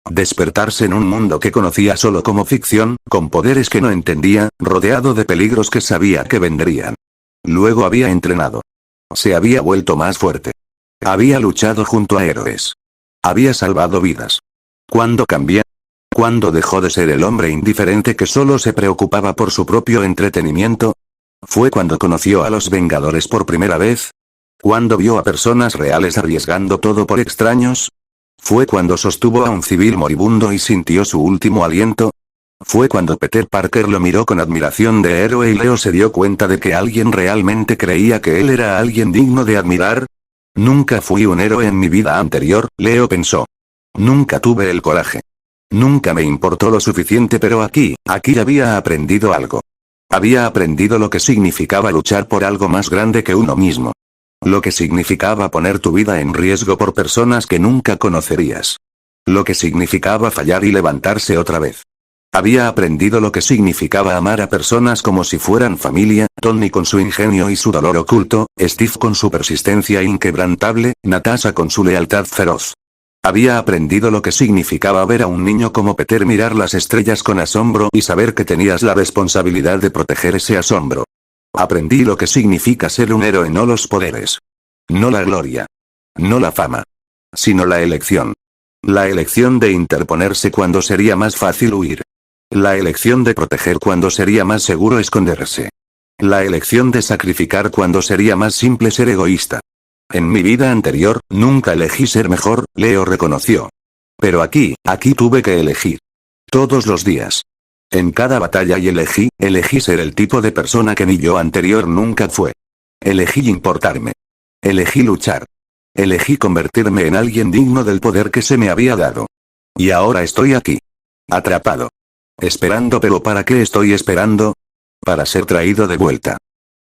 Despertarse en un mundo que conocía solo como ficción, con poderes que no entendía, rodeado de peligros que sabía que vendrían. Luego había entrenado. Se había vuelto más fuerte. Había luchado junto a héroes. Había salvado vidas. ¿Cuándo cambió? ¿Cuándo dejó de ser el hombre indiferente que solo se preocupaba por su propio entretenimiento? ¿Fue cuando conoció a los Vengadores por primera vez? ¿Cuándo vio a personas reales arriesgando todo por extraños? ¿Fue cuando sostuvo a un civil moribundo y sintió su último aliento? ¿Fue cuando Peter Parker lo miró con admiración de héroe y Leo se dio cuenta de que alguien realmente creía que él era alguien digno de admirar? Nunca fui un héroe en mi vida anterior, Leo pensó. Nunca tuve el coraje. Nunca me importó lo suficiente, pero aquí había aprendido algo. Había aprendido lo que significaba luchar por algo más grande que uno mismo. Lo que significaba poner tu vida en riesgo por personas que nunca conocerías. Lo que significaba fallar y levantarse otra vez. Había aprendido lo que significaba amar a personas como si fueran familia, Tony con su ingenio y su dolor oculto, Steve con su persistencia inquebrantable, Natasha con su lealtad feroz. Había aprendido lo que significaba ver a un niño como Peter mirar las estrellas con asombro y saber que tenías la responsabilidad de proteger ese asombro. Aprendí lo que significa ser un héroe, no los poderes. No la gloria. No la fama. Sino la elección. La elección de interponerse cuando sería más fácil huir. La elección de proteger cuando sería más seguro esconderse. La elección de sacrificar cuando sería más simple ser egoísta. En mi vida anterior, nunca elegí ser mejor, Leo reconoció. Pero aquí tuve que elegir. Todos los días. En cada batalla y elegí ser el tipo de persona que mi yo anterior nunca fue. Elegí importarme. Elegí luchar. Elegí convertirme en alguien digno del poder que se me había dado. Y ahora estoy aquí. Atrapado. Esperando, pero ¿para qué estoy esperando? Para ser traído de vuelta.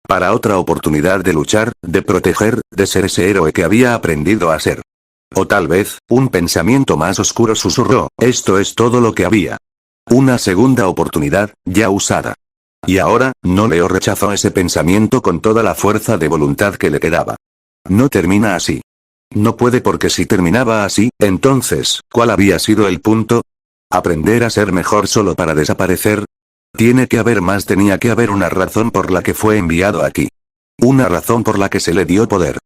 Para otra oportunidad de luchar, de proteger, de ser ese héroe que había aprendido a ser. O tal vez, un pensamiento más oscuro susurró, esto es todo lo que había. Una segunda oportunidad, ya usada. Y ahora, no Leo rechazó ese pensamiento con toda la fuerza de voluntad que le quedaba. No termina así. No puede, porque si terminaba así, entonces, ¿cuál había sido el punto? ¿Aprender a ser mejor solo para desaparecer? Tiene que haber más, tenía que haber una razón por la que fue enviado aquí. Una razón por la que se le dio poder.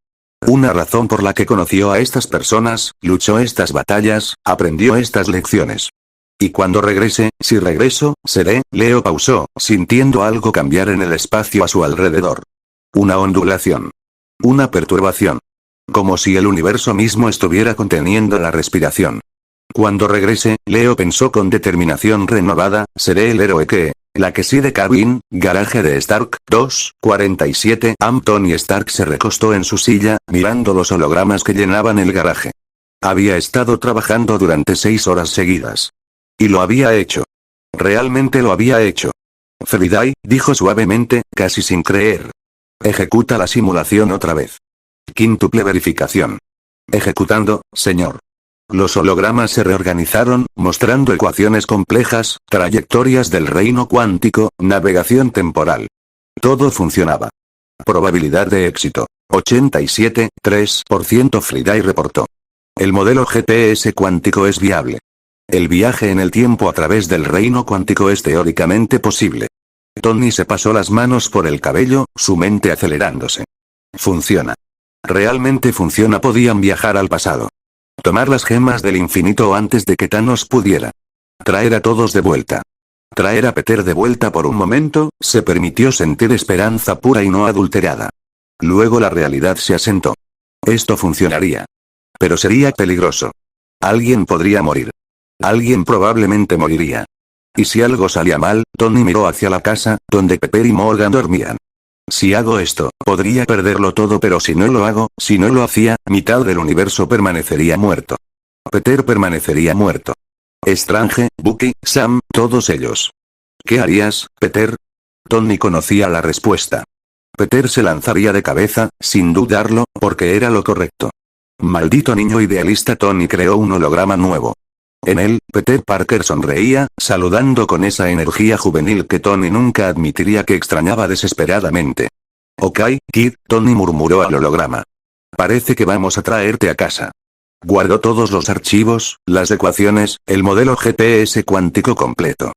Una razón por la que conoció a estas personas, luchó estas batallas, aprendió estas lecciones. Y cuando regrese, si regreso, seré, Leo pausó, sintiendo algo cambiar en el espacio a su alrededor. Una ondulación. Una perturbación. Como si el universo mismo estuviera conteniendo la respiración. Cuando regrese, Leo pensó con determinación renovada, seré el héroe que... La que sí de Cabin, garaje de Stark, 2:47 am. Tony Stark se recostó en su silla, mirando los hologramas que llenaban el garaje. Había estado trabajando durante 6 horas seguidas. Y lo había hecho. Realmente lo había hecho. Friday, dijo suavemente, casi sin creer. Ejecuta la simulación otra vez. Quíntuple verificación. Ejecutando, señor. Los hologramas se reorganizaron, mostrando ecuaciones complejas, trayectorias del reino cuántico, navegación temporal. Todo funcionaba. Probabilidad de éxito. 87,3%. Friday reportó. El modelo GPS cuántico es viable. El viaje en el tiempo a través del reino cuántico es teóricamente posible. Tony se pasó las manos por el cabello, su mente acelerándose. Funciona. Realmente funciona. Podían viajar al pasado. Tomar las gemas del infinito antes de que Thanos pudiera. Traer a todos de vuelta. Traer a Peter de vuelta por un momento, se permitió sentir esperanza pura y no adulterada. Luego la realidad se asentó. Esto funcionaría. Pero sería peligroso. Alguien podría morir. Alguien probablemente moriría. Y si algo salía mal, Tony miró hacia la casa, donde Pepper y Morgan dormían. Si hago esto, podría perderlo todo, pero si no lo hago, si no lo hacía, mitad del universo permanecería muerto. Peter permanecería muerto. Strange, Bucky, Sam, todos ellos. ¿Qué harías, Peter? Tony conocía la respuesta. Peter se lanzaría de cabeza, sin dudarlo, porque era lo correcto. Maldito niño idealista. Tony creó un holograma nuevo. En él, Peter Parker sonreía, saludando con esa energía juvenil que Tony nunca admitiría que extrañaba desesperadamente. Ok, Kid, Tony murmuró al holograma. Parece que vamos a traerte a casa. Guardó todos los archivos, las ecuaciones, el modelo GPS cuántico completo.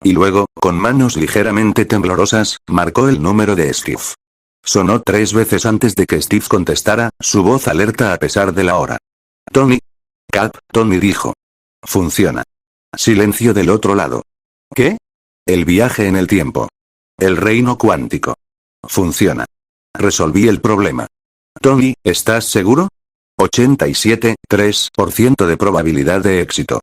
Y luego, con manos ligeramente temblorosas, marcó el número de Steve. Sonó 3 veces antes de que Steve contestara, su voz alerta a pesar de la hora. Tony. Cap, Tony dijo. Funciona. Silencio del otro lado. ¿Qué? El viaje en el tiempo. El reino cuántico. Funciona. Resolví el problema. Tony, ¿estás seguro? 87,3% de probabilidad de éxito.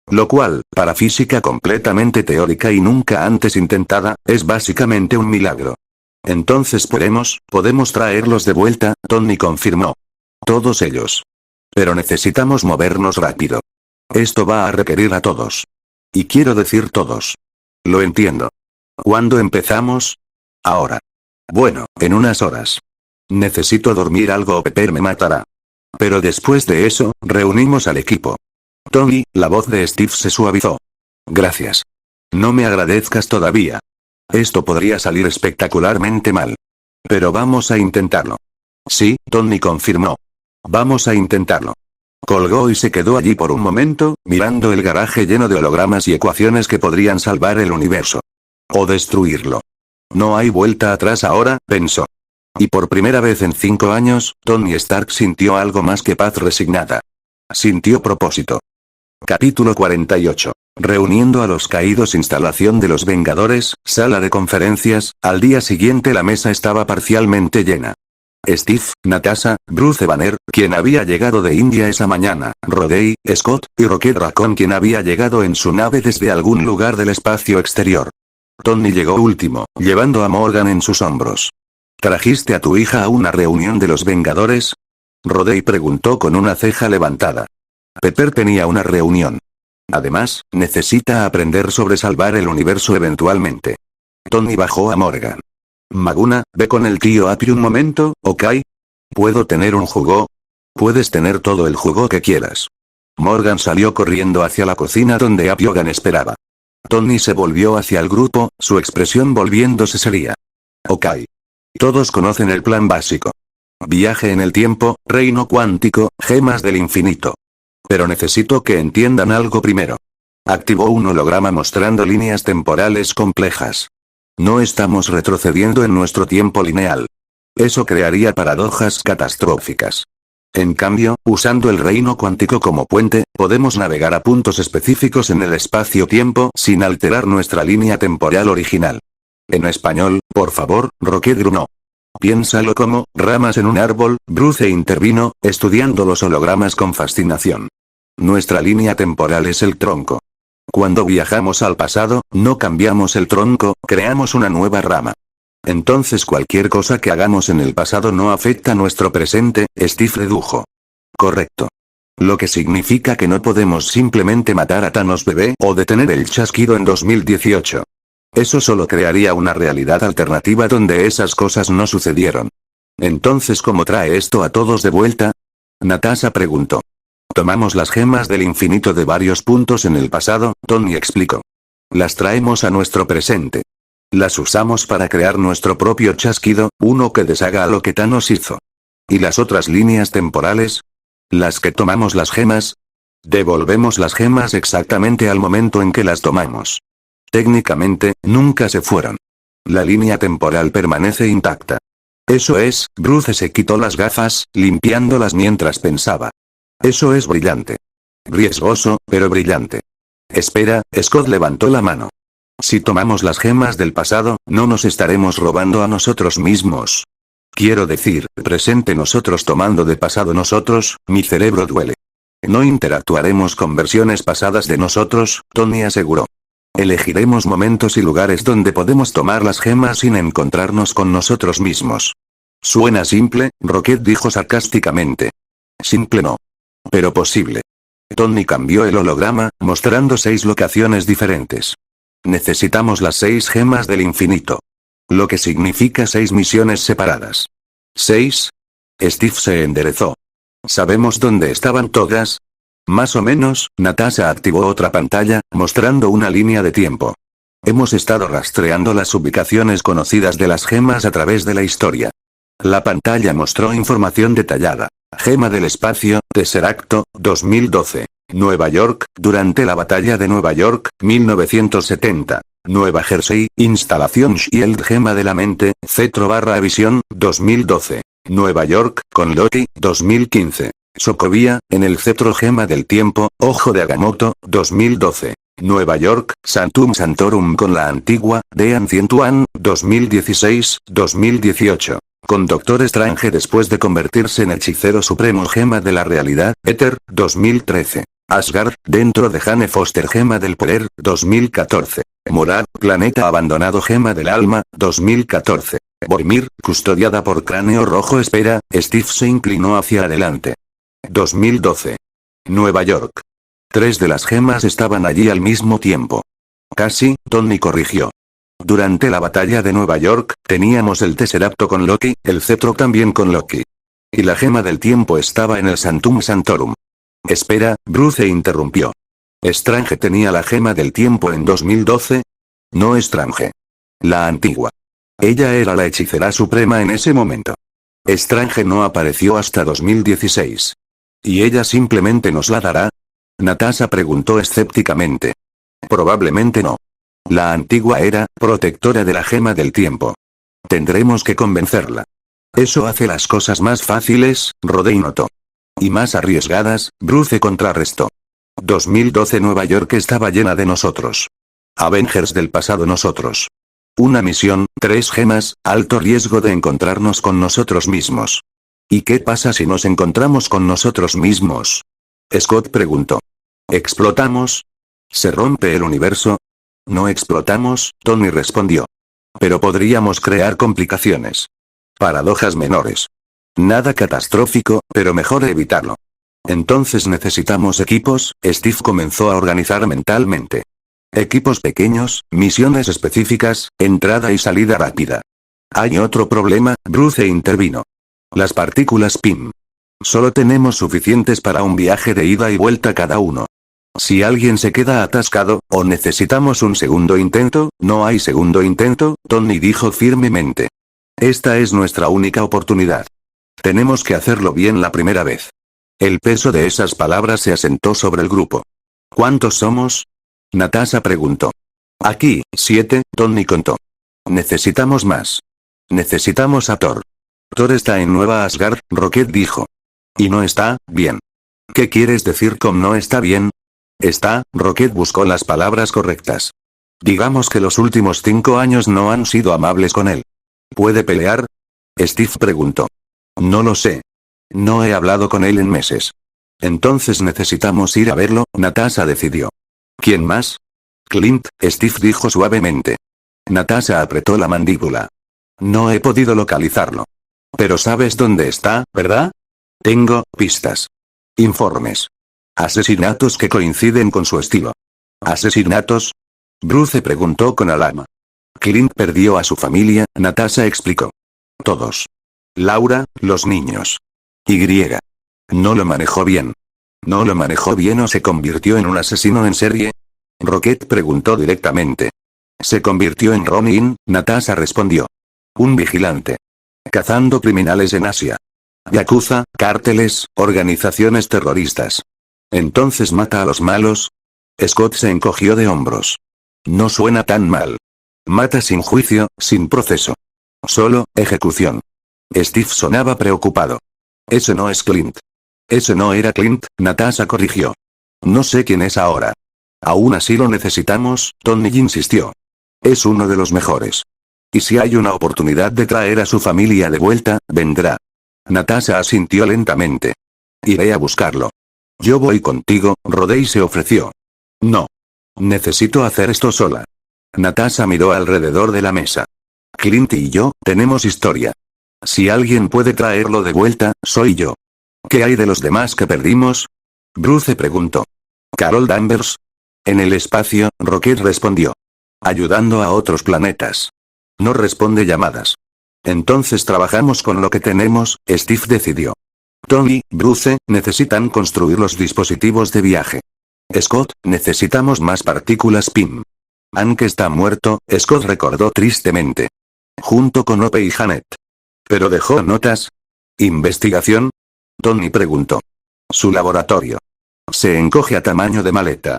Lo cual, para física completamente teórica y nunca antes intentada, es básicamente un milagro. Entonces podemos traerlos de vuelta, Tony confirmó. Todos ellos. Pero necesitamos movernos rápido. Esto va a requerir a todos. Y quiero decir todos. Lo entiendo. ¿Cuándo empezamos? Ahora. Bueno, en unas horas. Necesito dormir algo o Pepper me matará. Pero después de eso, reunimos al equipo. Tony, la voz de Steve se suavizó. Gracias. No me agradezcas todavía. Esto podría salir espectacularmente mal. Pero vamos a intentarlo. Sí, Tony confirmó. Vamos a intentarlo. Colgó y se quedó allí por un momento, mirando el garaje lleno de hologramas y ecuaciones que podrían salvar el universo. O destruirlo. No hay vuelta atrás ahora, pensó. Y por primera vez en 5 años, Tony Stark sintió algo más que paz resignada. Sintió propósito. Capítulo 48. Reuniendo a los caídos. Instalación de los Vengadores, sala de conferencias. Al día siguiente la mesa estaba parcialmente llena. Steve, Natasha, Bruce Banner, quien había llegado de India esa mañana, Rhodey, Scott, y Rocket Raccoon, quien había llegado en su nave desde algún lugar del espacio exterior. Tony llegó último, llevando a Morgan en sus hombros. ¿Trajiste a tu hija a una reunión de los Vengadores? Rhodey preguntó con una ceja levantada. Pepper tenía una reunión. Además, necesita aprender sobre salvar el universo eventualmente. Tony bajó a Morgan. Maguna, ve con el tío Happy un momento, ¿ok? ¿Puedo tener un jugo? Puedes tener todo el jugo que quieras. Morgan salió corriendo hacia la cocina donde Apiogan esperaba. Tony se volvió hacia el grupo, su expresión volviéndose seria. Ok. Todos conocen el plan básico. Viaje en el tiempo, reino cuántico, gemas del infinito. Pero necesito que entiendan algo primero. Activó un holograma mostrando líneas temporales complejas. No estamos retrocediendo en nuestro tiempo lineal. Eso crearía paradojas catastróficas. En cambio, usando el reino cuántico como puente, podemos navegar a puntos específicos en el espacio-tiempo sin alterar nuestra línea temporal original. En español, por favor, Rocket grunó. Piénsalo como, ramas en un árbol, Bruce intervino, estudiando los hologramas con fascinación. Nuestra línea temporal es el tronco. Cuando viajamos al pasado, no cambiamos el tronco, creamos una nueva rama. Entonces cualquier cosa que hagamos en el pasado no afecta nuestro presente, Steve redujo. Correcto. Lo que significa que no podemos simplemente matar a Thanos bebé o detener el chasquido en 2018. Eso solo crearía una realidad alternativa donde esas cosas no sucedieron. Entonces, ¿cómo trae esto a todos de vuelta? Natasha preguntó. Tomamos las gemas del infinito de varios puntos en el pasado, Tony explicó. Las traemos a nuestro presente. Las usamos para crear nuestro propio chasquido, uno que deshaga a lo que Thanos hizo. ¿Y las otras líneas temporales? ¿Las que tomamos las gemas? Devolvemos las gemas exactamente al momento en que las tomamos. Técnicamente, nunca se fueron. La línea temporal permanece intacta. Eso es, Bruce se quitó las gafas, limpiándolas mientras pensaba. Eso es brillante. Riesgoso, pero brillante. Espera, Scott levantó la mano. Si tomamos las gemas del pasado, no nos estaremos robando a nosotros mismos. Quiero decir, presente nosotros tomando de pasado nosotros, mi cerebro duele. No interactuaremos con versiones pasadas de nosotros, Tony aseguró. Elegiremos momentos y lugares donde podemos tomar las gemas sin encontrarnos con nosotros mismos. Suena simple, Rocket dijo sarcásticamente. Simple no. Pero posible. Tony cambió el holograma, mostrando 6 locaciones diferentes. Necesitamos las 6 gemas del infinito. Lo que significa 6 misiones separadas. ¿6? Steve se enderezó. ¿Sabemos dónde estaban todas? Más o menos, Natasha activó otra pantalla, mostrando una línea de tiempo. Hemos estado rastreando las ubicaciones conocidas de las gemas a través de la historia. La pantalla mostró información detallada. Gema del espacio, Tesseracto, 2012. Nueva York, durante la batalla de Nueva York, 1970. Nueva Jersey, instalación Shield Gema de la mente, Cetro/Visión, 2012. Nueva York, con Loki, 2015. Sokovia, en el Cetro Gema del Tiempo, Ojo de Agamotto, 2012. Nueva York, Sanctum Sanctorum con la antigua, The Ancient One, 2016-2018. Con Doctor Strange después de convertirse en hechicero supremo Gema de la Realidad, Ether, 2013. Asgard, dentro de Jane Foster Gema del Poder, 2014. Morad, Planeta Abandonado Gema del Alma, 2014. Vormir, custodiada por Cráneo Rojo. Espera, Steve se inclinó hacia adelante. 2012. Nueva York. 3 de las gemas estaban allí al mismo tiempo. Casi, Tony corrigió. Durante la batalla de Nueva York, teníamos el Tesseracto con Loki, el cetro también con Loki. Y la gema del tiempo estaba en el Sanctum Sanctorum. Espera, Bruce interrumpió. ¿Strange tenía la gema del tiempo en 2012? No Strange. La antigua. Ella era la hechicera suprema en ese momento. Strange no apareció hasta 2016. ¿Y ella simplemente nos la dará? Natasha preguntó escépticamente. Probablemente no. La antigua era protectora de la gema del tiempo. Tendremos que convencerla. Eso hace las cosas más fáciles, Rodey notó. Y más arriesgadas, Bruce contrarrestó. 2012 Nueva York estaba llena de nosotros. Avengers del pasado nosotros. Una misión, 3 gemas, alto riesgo de encontrarnos con nosotros mismos. ¿Y qué pasa si nos encontramos con nosotros mismos? Scott preguntó. ¿Explotamos? ¿Se rompe el universo? No explotamos, Tony respondió. Pero podríamos crear complicaciones. Paradojas menores. Nada catastrófico, pero mejor evitarlo. Entonces necesitamos equipos, Steve comenzó a organizar mentalmente. Equipos pequeños, misiones específicas, entrada y salida rápida. Hay otro problema, Bruce intervino. Las partículas PIM. Solo tenemos suficientes para un viaje de ida y vuelta cada uno. Si alguien se queda atascado, o necesitamos un segundo intento, no hay segundo intento, Tony dijo firmemente. Esta es nuestra única oportunidad. Tenemos que hacerlo bien la primera vez. El peso de esas palabras se asentó sobre el grupo. ¿Cuántos somos? Natasha preguntó. Aquí, 7, Tony contó. Necesitamos más. Necesitamos a Thor. Thor está en Nueva Asgard, Rocket dijo. Y no está bien. ¿Qué quieres decir con no está bien? Rocket buscó las palabras correctas. Digamos que los últimos 5 años no han sido amables con él. ¿Puede pelear? Steve preguntó. No lo sé. No he hablado con él en meses. Entonces necesitamos ir a verlo, Natasha decidió. ¿Quién más? Clint, Steve dijo suavemente. Natasha apretó la mandíbula. No he podido localizarlo. Pero sabes dónde está, ¿verdad? Tengo pistas. Informes. Asesinatos que coinciden con su estilo. ¿Asesinatos? Bruce preguntó con alarma. Clint perdió a su familia, Natasha explicó. Todos. Laura, los niños. Y. No lo manejó bien. ¿No lo manejó bien o se convirtió en un asesino en serie? Rocket preguntó directamente. Se convirtió en Ronin, Natasha respondió. Un vigilante. Cazando criminales en Asia. Yakuza, cárteles, organizaciones terroristas. ¿Entonces mata a los malos? Scott se encogió de hombros. No suena tan mal. Mata sin juicio, sin proceso. Solo, ejecución. Steve sonaba preocupado. Ese no es Clint. Ese no era Clint, Natasha corrigió. No sé quién es ahora. Aún así lo necesitamos, Tony insistió. Es uno de los mejores. Y si hay una oportunidad de traer a su familia de vuelta, vendrá. Natasha asintió lentamente. Iré a buscarlo. Yo voy contigo, Rodey se ofreció. No. Necesito hacer esto sola. Natasha miró alrededor de la mesa. Clint y yo, tenemos historia. Si alguien puede traerlo de vuelta, soy yo. ¿Qué hay de los demás que perdimos? Bruce preguntó. Carol Danvers. En el espacio, Rocket respondió. Ayudando a otros planetas. No responde llamadas. Entonces trabajamos con lo que tenemos, Steve decidió. Tony, Bruce, necesitan construir los dispositivos de viaje. Scott, necesitamos más partículas PIM. Hank está muerto, Scott recordó tristemente. Junto con Ope y Janet. ¿Pero dejó notas? ¿Investigación? Tony preguntó. Su laboratorio. Se encoge a tamaño de maleta.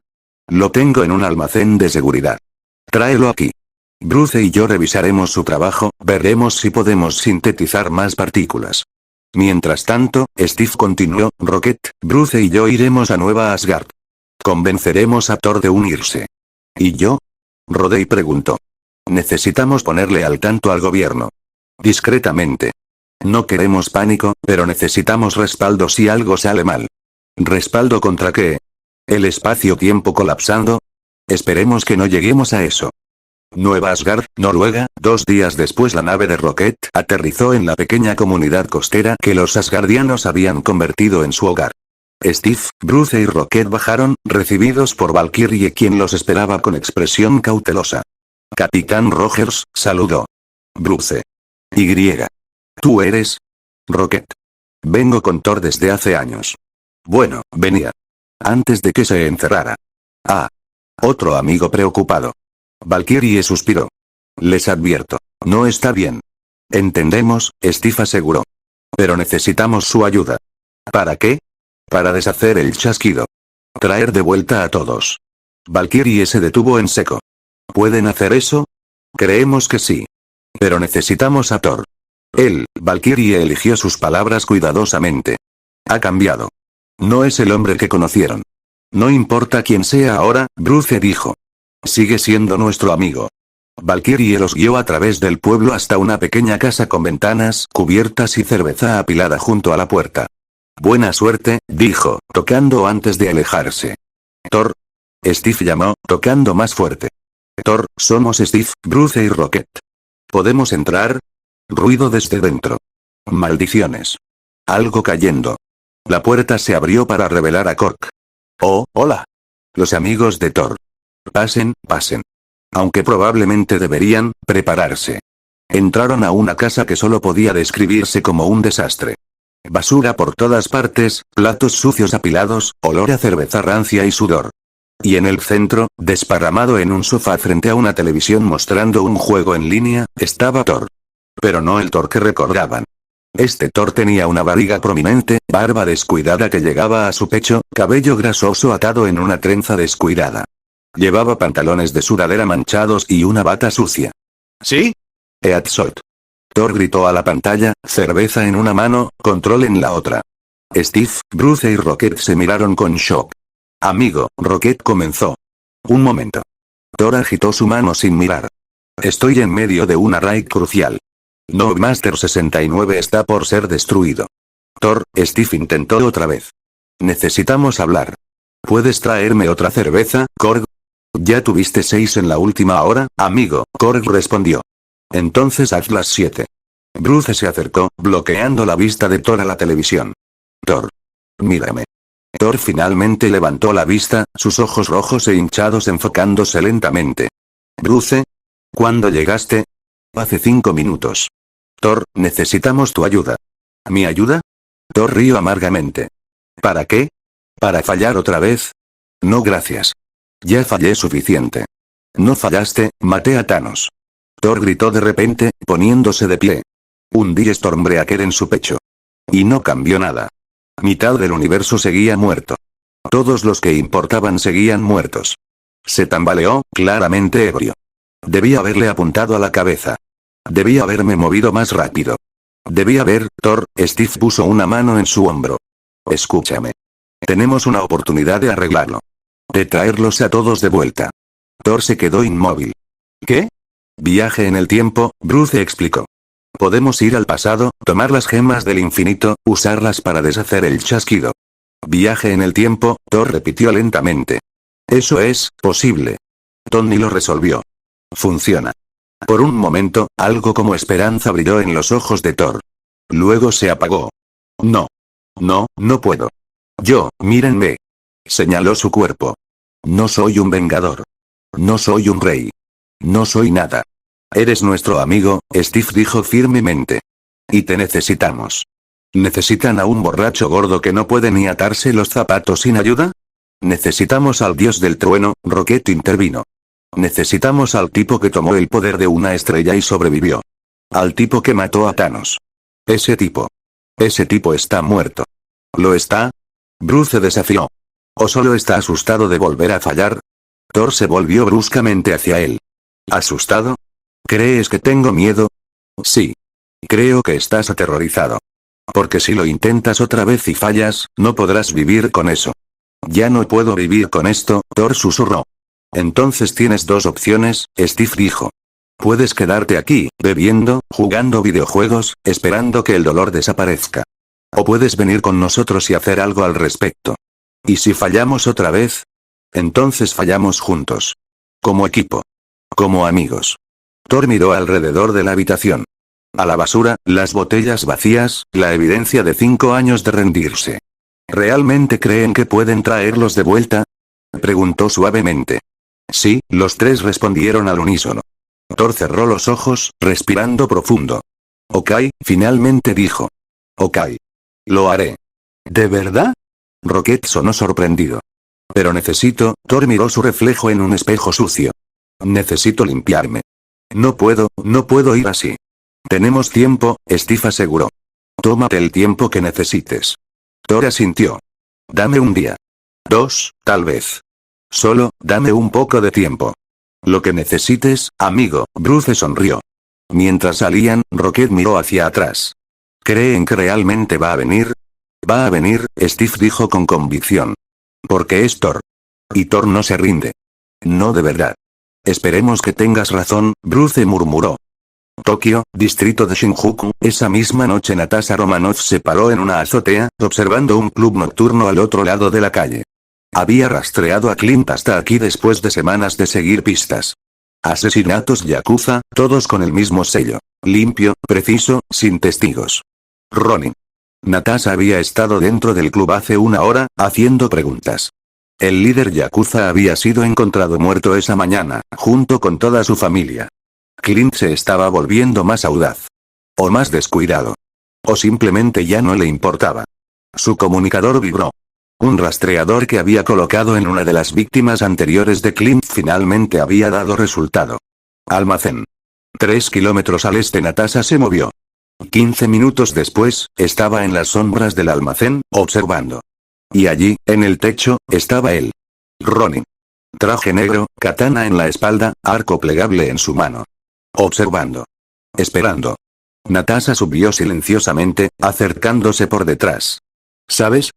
Lo tengo en un almacén de seguridad. Tráelo aquí. Bruce y yo revisaremos su trabajo, veremos si podemos sintetizar más partículas. Mientras tanto, Steve continuó, Rocket, Bruce y yo iremos a Nueva Asgard. Convenceremos a Thor de unirse. ¿Y yo? Rodey preguntó. Necesitamos ponerle al tanto al gobierno. Discretamente. No queremos pánico, pero necesitamos respaldo si algo sale mal. ¿Respaldo contra qué? ¿El espacio-tiempo colapsando? Esperemos que no lleguemos a eso. Nueva Asgard, Noruega, 2 días después la nave de Rocket aterrizó en la pequeña comunidad costera que los asgardianos habían convertido en su hogar. Steve, Bruce y Rocket bajaron, recibidos por Valkyrie quien los esperaba con expresión cautelosa. Capitán Rogers, saludó. Bruce. Y. ¿Tú eres? Rocket. Vengo con Thor desde hace años. Bueno, venía. Antes de que se encerrara. Ah. Otro amigo preocupado. Valkyrie suspiró. Les advierto. No está bien. Entendemos, Steve aseguró. Pero necesitamos su ayuda. ¿Para qué? Para deshacer el chasquido. Traer de vuelta a todos. Valkyrie se detuvo en seco. ¿Pueden hacer eso? Creemos que sí. Pero necesitamos a Thor. Valkyrie eligió sus palabras cuidadosamente. Ha cambiado. No es el hombre que conocieron. No importa quién sea ahora, Bruce dijo. Sigue siendo nuestro amigo. Valkyrie los guió a través del pueblo hasta una pequeña casa con ventanas, cubiertas y cerveza apilada junto a la puerta. Buena suerte, dijo, tocando antes de alejarse. Thor. Steve llamó, tocando más fuerte. Thor, somos Steve, Bruce y Rocket. ¿Podemos entrar? Ruido desde dentro. Maldiciones. Algo cayendo. La puerta se abrió para revelar a Cork. Oh, hola. Los amigos de Thor. Pasen, pasen. Aunque probablemente deberían prepararse. Entraron a una casa que solo podía describirse como un desastre. Basura por todas partes, platos sucios apilados, olor a cerveza rancia y sudor. Y en el centro, desparramado en un sofá frente a una televisión mostrando un juego en línea, estaba Thor. Pero no el Thor que recordaban. Este Thor tenía una barriga prominente, barba descuidada que llegaba a su pecho, cabello grasoso atado en una trenza descuidada. Llevaba pantalones de sudadera manchados y una bata sucia. ¿Sí? Eatsot. Thor gritó a la pantalla, cerveza en una mano, control en la otra. Steve, Bruce y Rocket se miraron con shock. Amigo, Rocket comenzó. Un momento. Thor agitó su mano sin mirar. Estoy en medio de una raid crucial. Nobmaster 69 está por ser destruido. Thor, Steve intentó otra vez. Necesitamos hablar. ¿Puedes traerme otra cerveza, Korg? Ya tuviste 6 en la última hora, amigo, Korg respondió. Entonces haz las 7. Bruce se acercó, bloqueando la vista de Thor a la televisión. Thor. Mírame. Thor finalmente levantó la vista, sus ojos rojos e hinchados enfocándose lentamente. Bruce. ¿Cuándo llegaste? Hace 5 minutos. Thor, necesitamos tu ayuda. ¿Mi ayuda? Thor rió amargamente. ¿Para qué? ¿Para fallar otra vez? No gracias. Ya fallé suficiente. No fallaste, maté a Thanos. Thor gritó de repente, poniéndose de pie. Hundí Stormbreaker en su pecho. Y no cambió nada. Mitad del universo seguía muerto. Todos los que importaban seguían muertos. Se tambaleó, claramente ebrio. Debía haberle apuntado a la cabeza. Debía haberme movido más rápido. Debía haber, Thor, Steve puso una mano en su hombro. Escúchame. Tenemos una oportunidad de arreglarlo. De traerlos a todos de vuelta. Thor se quedó inmóvil. ¿Qué? Viaje en el tiempo, Bruce explicó. Podemos ir al pasado, tomar las gemas del infinito, usarlas para deshacer el chasquido. Viaje en el tiempo, Thor repitió lentamente. Eso es posible. Tony lo resolvió. Funciona. Por un momento, algo como esperanza brilló en los ojos de Thor. Luego se apagó. No. No, no puedo. Yo, mírenme. Señaló su cuerpo. No soy un vengador. No soy un rey. No soy nada. Eres nuestro amigo, Steve dijo firmemente. Y te necesitamos. ¿Necesitan a un borracho gordo que no puede ni atarse los zapatos sin ayuda? Necesitamos al dios del trueno, Rocket intervino. Necesitamos al tipo que tomó el poder de una estrella y sobrevivió. Al tipo que mató a Thanos. Ese tipo. Ese tipo está muerto. ¿Lo está? Bruce desafió. ¿O solo está asustado de volver a fallar? Thor se volvió bruscamente hacia él. ¿Asustado? ¿Crees que tengo miedo? Sí. Creo que estás aterrorizado. Porque si lo intentas otra vez y fallas, no podrás vivir con eso. Ya no puedo vivir con esto, Thor susurró. Entonces tienes dos opciones, Steve dijo. Puedes quedarte aquí, bebiendo, jugando videojuegos, esperando que el dolor desaparezca. O puedes venir con nosotros y hacer algo al respecto. ¿Y si fallamos otra vez? Entonces fallamos juntos. Como equipo. Como amigos. Thor miró alrededor de la habitación. A la basura, las botellas vacías, la evidencia de 5 años de rendirse. ¿Realmente creen que pueden traerlos de vuelta? Preguntó suavemente. Sí, los tres respondieron al unísono. Thor cerró los ojos, respirando profundo. Ok, finalmente dijo. Ok. Lo haré. ¿De verdad? Rocket sonó sorprendido. Pero necesito, Thor miró su reflejo en un espejo sucio. Necesito limpiarme. No puedo ir así. Tenemos tiempo, Steve aseguró. Tómate el tiempo que necesites. Thor asintió. Dame un día. 2, tal vez. Solo, dame un poco de tiempo. Lo que necesites, amigo, Bruce sonrió. Mientras salían, Rocket miró hacia atrás. ¿Creen que realmente va a venir? Va a venir, Steve dijo con convicción. Porque es Thor. Y Thor no se rinde. No de verdad. Esperemos que tengas razón, Bruce murmuró. Tokio, distrito de Shinjuku, esa misma noche Natasha Romanoff se paró en una azotea, observando un club nocturno al otro lado de la calle. Había rastreado a Clint hasta aquí después de semanas de seguir pistas. Asesinatos yakuza, todos con el mismo sello. Limpio, preciso, sin testigos. Ronin. Natasha había estado dentro del club hace una hora, haciendo preguntas. El líder yakuza había sido encontrado muerto esa mañana, junto con toda su familia. Clint se estaba volviendo más audaz. O más descuidado. O simplemente ya no le importaba. Su comunicador vibró. Un rastreador que había colocado en una de las víctimas anteriores de Clint finalmente había dado resultado. Almacén. 3 kilómetros al este. Natasha se movió. 15 minutos después, estaba en las sombras del almacén, observando. Y allí, en el techo, estaba él. Ronin. Traje negro, katana en la espalda, arco plegable en su mano. Observando. Esperando. Natasha subió silenciosamente, acercándose por detrás. ¿sabes?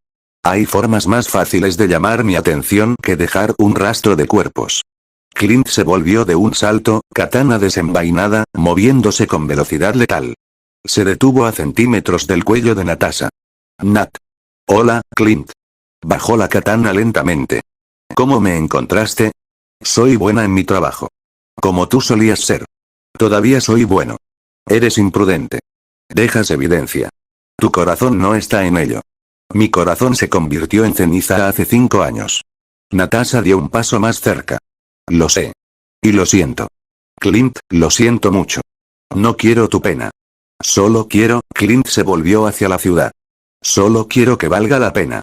Hay formas más fáciles de llamar mi atención que dejar un rastro de cuerpos. Clint se volvió de un salto, katana desenvainada, moviéndose con velocidad letal. Se detuvo a centímetros del cuello de Natasha. Nat. Hola, Clint. Bajó la katana lentamente. ¿Cómo me encontraste? Soy buena en mi trabajo. Como tú solías ser. Todavía soy bueno. Eres imprudente. Dejas evidencia. Tu corazón no está en ello. Mi corazón se convirtió en ceniza hace 5 años. Natasha dio un paso más cerca. Lo sé. Y lo siento. Clint, lo siento mucho. No quiero tu pena. Solo quiero, Clint se volvió hacia la ciudad. Solo quiero que valga la pena.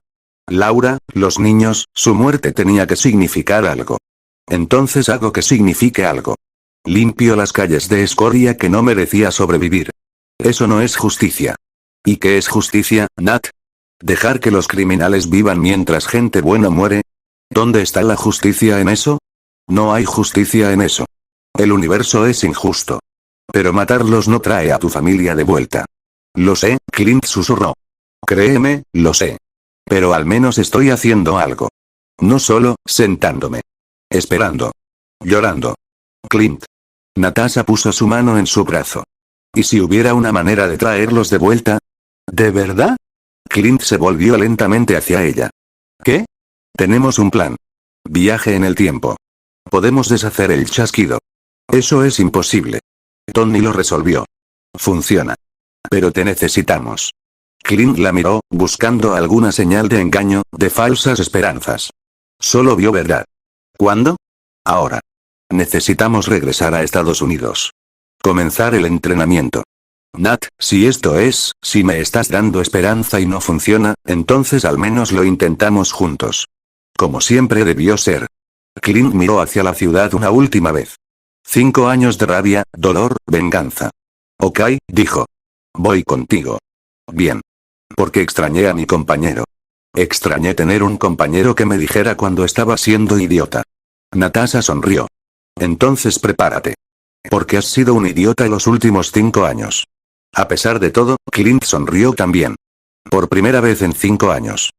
Laura, los niños, su muerte tenía que significar algo. Entonces hago que signifique algo. Limpio las calles de escoria que no merecía sobrevivir. Eso no es justicia. ¿Y qué es justicia, Nat? ¿Dejar que los criminales vivan mientras gente buena muere? ¿Dónde está la justicia en eso? No hay justicia en eso. El universo es injusto. Pero matarlos no trae a tu familia de vuelta. Lo sé, Clint susurró. Créeme, lo sé. Pero al menos estoy haciendo algo. No solo, sentándome. Esperando. Llorando. Clint. Natasha puso su mano en su brazo. ¿Y si hubiera una manera de traerlos de vuelta? ¿De verdad? Clint se volvió lentamente hacia ella. ¿Qué? Tenemos un plan. Viaje en el tiempo. Podemos deshacer el chasquido. Eso es imposible. Tony lo resolvió. Funciona. Pero te necesitamos. Clint la miró, buscando alguna señal de engaño, de falsas esperanzas. Solo vio verdad. ¿Cuándo? Ahora. Necesitamos regresar a Estados Unidos. Comenzar el entrenamiento. Nat, si me estás dando esperanza y no funciona, entonces al menos lo intentamos juntos. Como siempre debió ser. Clint miró hacia la ciudad una última vez. 5 años de rabia, dolor, venganza. Ok, dijo. Voy contigo. Bien. Porque extrañé a mi compañero. Extrañé tener un compañero que me dijera cuando estaba siendo idiota. Natasha sonrió. Entonces prepárate. Porque has sido un idiota los últimos 5 años. A pesar de todo, Clint sonrió también. Por primera vez en 5 años.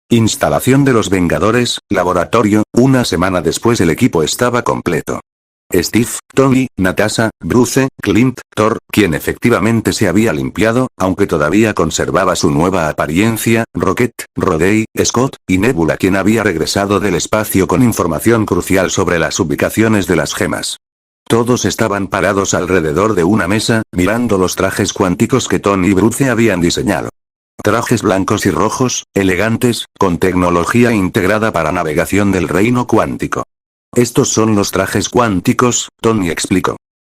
Instalación de los Vengadores, laboratorio, una semana después el equipo estaba completo. Steve, Tony, Natasha, Bruce, Clint, Thor, quien efectivamente se había limpiado, aunque todavía conservaba su nueva apariencia, Rocket, Rhodey, Scott, y Nebula quien había regresado del espacio con información crucial sobre las ubicaciones de las gemas. Todos estaban parados alrededor de una mesa, mirando los trajes cuánticos que Tony y Bruce habían diseñado. Trajes blancos y rojos, elegantes, con tecnología integrada para navegación del reino cuántico. Estos son los trajes cuánticos, Tony explicó.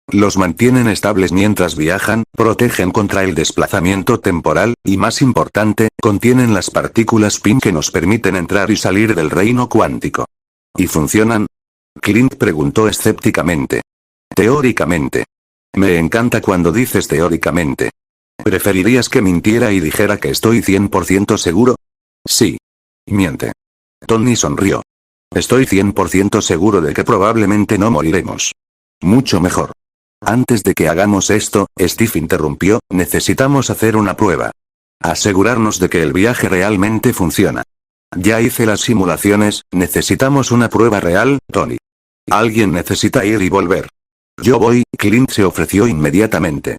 Los mantienen estables mientras viajan, protegen contra el desplazamiento temporal, y más importante, contienen las partículas PIN que nos permiten entrar y salir del reino cuántico. ¿Y funcionan? Clint preguntó escépticamente. Teóricamente. Me encanta cuando dices teóricamente. ¿Preferirías que mintiera y dijera que estoy 100% seguro? Sí. Miente. Tony sonrió. Estoy 100% seguro de que probablemente no moriremos. Mucho mejor. Antes de que hagamos esto, Steve interrumpió, necesitamos hacer una prueba. Asegurarnos de que el viaje realmente funciona. Ya hice las simulaciones, necesitamos una prueba real, Tony. Alguien necesita ir y volver. Yo voy, Clint se ofreció inmediatamente.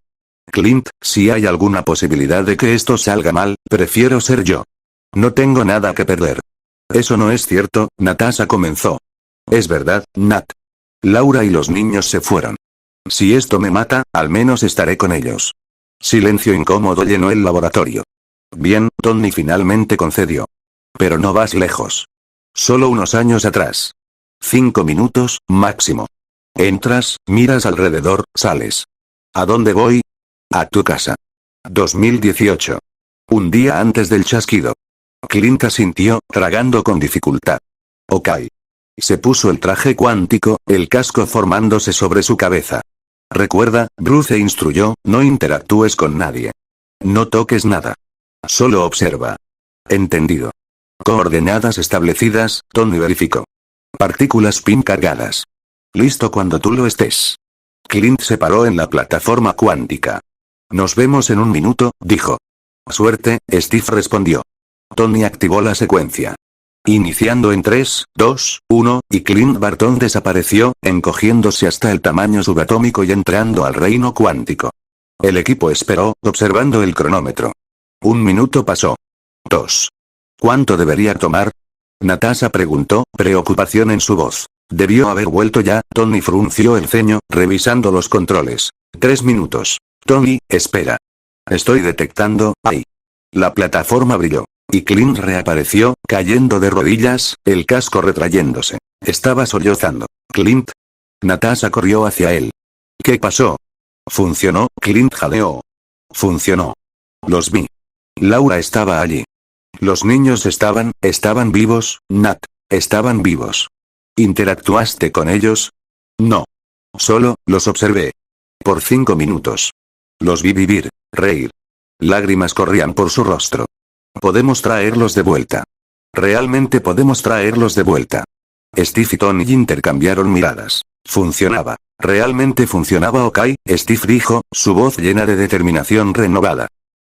Clint, si hay alguna posibilidad de que esto salga mal, prefiero ser yo. No tengo nada que perder. Eso no es cierto, Natasha comenzó. Es verdad, Nat. Laura y los niños se fueron. Si esto me mata, al menos estaré con ellos. Silencio incómodo llenó el laboratorio. Bien, Tony finalmente concedió. Pero no vas lejos. Solo unos años atrás. 5 minutos, máximo. Entras, miras alrededor, sales. ¿A dónde voy? A tu casa. 2018. Un día antes del chasquido. Clint asintió, tragando con dificultad. Ok. Se puso el traje cuántico, el casco formándose sobre su cabeza. Recuerda, Bruce instruyó, no interactúes con nadie. No toques nada. Solo observa. Entendido. Coordenadas establecidas, Tony verificó. Partículas PIN cargadas. Listo cuando tú lo estés. Clint se paró en la plataforma cuántica. Nos vemos en un minuto, dijo. Suerte, Steve respondió. Tony activó la secuencia. Iniciando en 3, 2, 1, y Clint Barton desapareció, encogiéndose hasta el tamaño subatómico y entrando al reino cuántico. El equipo esperó, observando el cronómetro. 1 minuto pasó. 2. ¿Cuánto debería tomar? Natasha preguntó, preocupación en su voz. Debió haber vuelto ya. Tony frunció el ceño, revisando los controles. 3 minutos. Tony, espera. Estoy detectando, ahí. La plataforma brilló. Y Clint reapareció, cayendo de rodillas, el casco retrayéndose. Estaba sollozando. Clint. Natasha corrió hacia él. ¿Qué pasó? Funcionó, Clint jadeó. Funcionó. Los vi. Laura estaba allí. Los niños estaban vivos, Nat. Estaban vivos. ¿Interactuaste con ellos? No. Solo, los observé. Por 5 minutos. Los vi vivir, reír. Lágrimas corrían por su rostro. Podemos traerlos de vuelta. Realmente podemos traerlos de vuelta. Steve y Tony intercambiaron miradas. Funcionaba. Realmente funcionaba, ok, Steve dijo, su voz llena de determinación renovada.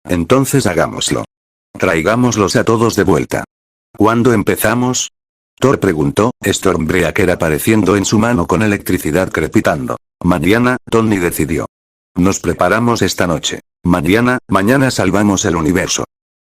Entonces hagámoslo. Traigámoslos a todos de vuelta. ¿Cuándo empezamos? Thor preguntó, Stormbreaker apareciendo en su mano con electricidad crepitando. Mañana, Tony decidió. Nos preparamos esta noche. Mañana salvamos el universo.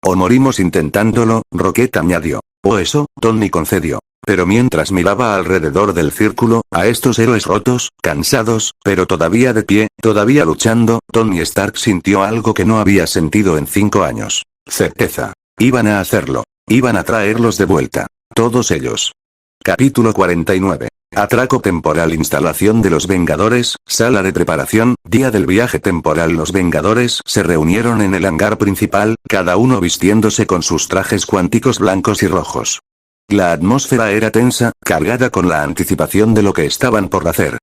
O morimos intentándolo, Rocket añadió. O eso, Tony concedió. Pero mientras miraba alrededor del círculo, a estos héroes rotos, cansados, pero todavía de pie, todavía luchando, Tony Stark sintió algo que no había sentido en 5 años. Certeza. Iban a hacerlo. Iban a traerlos de vuelta. Todos ellos. Capítulo 49. Atraco temporal. Instalación de los Vengadores, sala de preparación, día del viaje temporal. Los Vengadores se reunieron en el hangar principal, cada uno vistiéndose con sus trajes cuánticos blancos y rojos. La atmósfera era tensa, cargada con la anticipación de lo que estaban por hacer.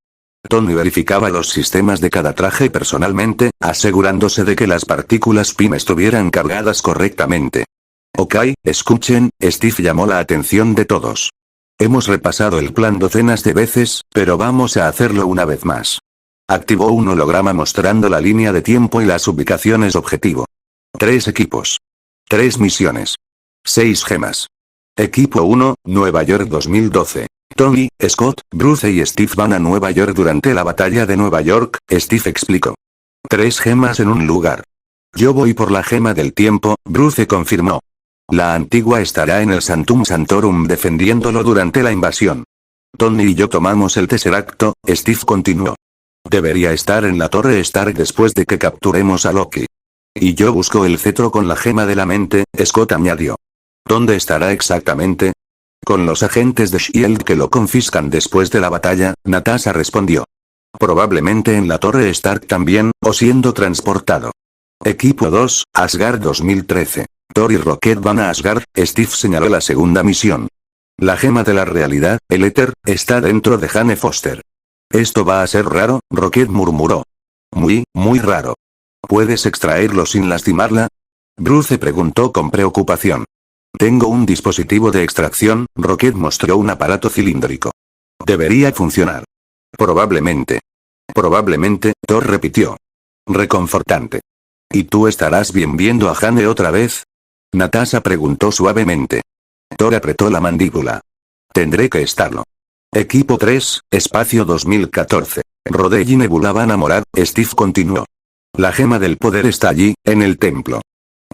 Tony verificaba los sistemas de cada traje personalmente, asegurándose de que las partículas PIM estuvieran cargadas correctamente. Ok, escuchen, Steve llamó la atención de todos. Hemos repasado el plan docenas de veces, pero vamos a hacerlo una vez más. Activó un holograma mostrando la línea de tiempo y las ubicaciones objetivo. 3 equipos. 3 misiones. 6 gemas. Equipo 1, Nueva York 2012. Tony, Scott, Bruce y Steve van a Nueva York durante la batalla de Nueva York, Steve explicó. 3 gemas en un lugar. Yo voy por la gema del tiempo, Bruce confirmó. La antigua estará en el Sanctum Sanctorum defendiéndolo durante la invasión. Tony y yo tomamos el Tesseracto, Steve continuó. Debería estar en la Torre Stark después de que capturemos a Loki. Y yo busco el cetro con la gema de la mente, Scott añadió. ¿Dónde estará exactamente? Con los agentes de S.H.I.E.L.D. que lo confiscan después de la batalla, Natasha respondió. Probablemente en la Torre Stark también, o siendo transportado. Equipo 2, Asgard 2013. Thor y Rocket van a Asgard, Steve señaló la segunda misión. La gema de la realidad, el éter, está dentro de Jane Foster. Esto va a ser raro, Rocket murmuró. Muy raro. ¿Puedes extraerlo sin lastimarla? Bruce preguntó con preocupación. Tengo un dispositivo de extracción, Rocket mostró un aparato cilíndrico. Debería funcionar. Probablemente. Probablemente, Thor repitió. Reconfortante. ¿Y tú estarás bien viendo a Jane otra vez? Natasha preguntó suavemente. Thor apretó la mandíbula. Tendré que estarlo. Equipo 3, Espacio 2014. Rodey y Nebula van a Morad, Steve continuó. La gema del poder está allí, en el templo.